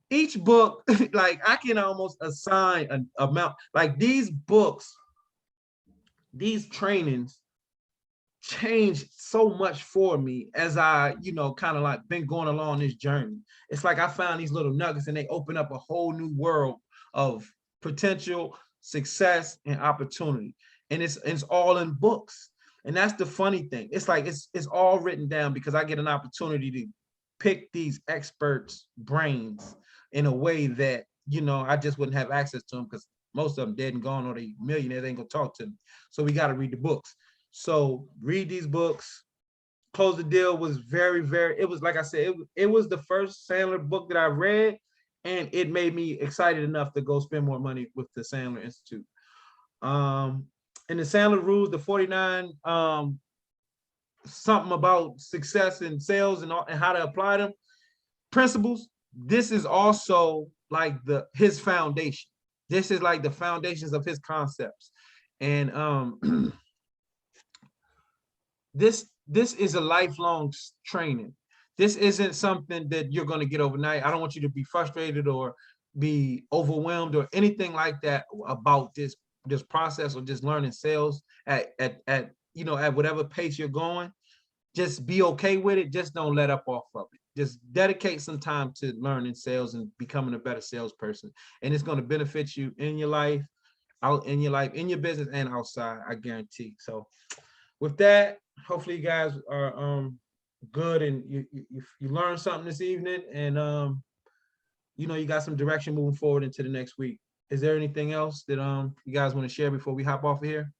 A: Each book, like I can almost assign an amount, like these books, these trainings changed so much for me as I, you know, kind of like been going along this journey. It's like I found these little nuggets, and they open up a whole new world of potential success and opportunity. And it's all in books. And that's the funny thing. It's like it's all written down because I get an opportunity to pick these experts' brains in a way that, you know, I just wouldn't have access to them because most of them dead and gone, or they millionaires, ain't gonna talk to them. So we got to read the books. So read these books. Close the Deal was very, it was, like I said, it was the first Sandler book that I read, and it made me excited enough to go spend more money with the Sandler Institute. And the Sandler rules, the 49 something about success in sales and how to apply them principles. This is also like his foundation. This is like the foundations of his concepts. And this is a lifelong training. This isn't something that you're going to get overnight. I don't want you to be frustrated or be overwhelmed or anything like that about this process or just learning sales at you know, at whatever pace you're going. Just be okay with it. Just don't let up off of it. Just dedicate some time to learning sales and becoming a better salesperson. And it's going to benefit you in your life, out in your life, in your business and outside, I guarantee. So with that, hopefully you guys are good and you learned something this evening, and you got some direction moving forward into the next week. Is there anything else that you guys want to share before we hop off of here?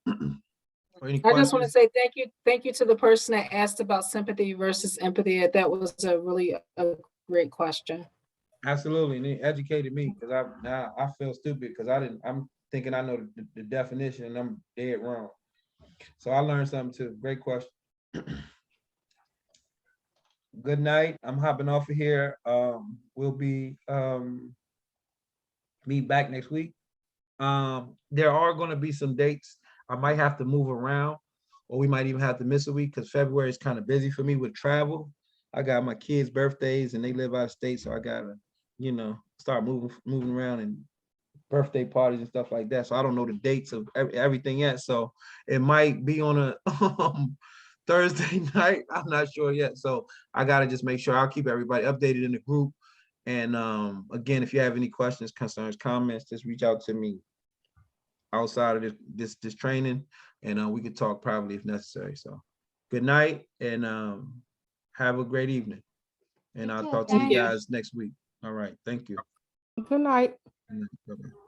A: Or any
C: I just want to
A: questions?
C: say thank you to the person that asked about sympathy versus empathy. That was a really great question.
A: Absolutely, and it educated me, because I feel stupid because I'm thinking I know the definition and I'm dead wrong. So I learned something too. Great question. Good night. I'm hopping off of here. We'll be meet back next week. There are going to be some dates I might have to move around, or we might even have to miss a week because February is kind of busy for me with travel. I got my kids' birthdays and they live out of state, so I gotta, start moving around and birthday parties and stuff like that. So I don't know the dates of everything yet. So it might be on a Thursday night. I'm not sure yet. So I gotta just make sure I'll keep everybody updated in the group. And again, if you have any questions, concerns, comments, just reach out to me outside of this training, and we could talk privately if necessary. So good night, and have a great evening. And I'll talk to you guys next week. All right. Thank you.
D: Good night.
A: Bye-bye.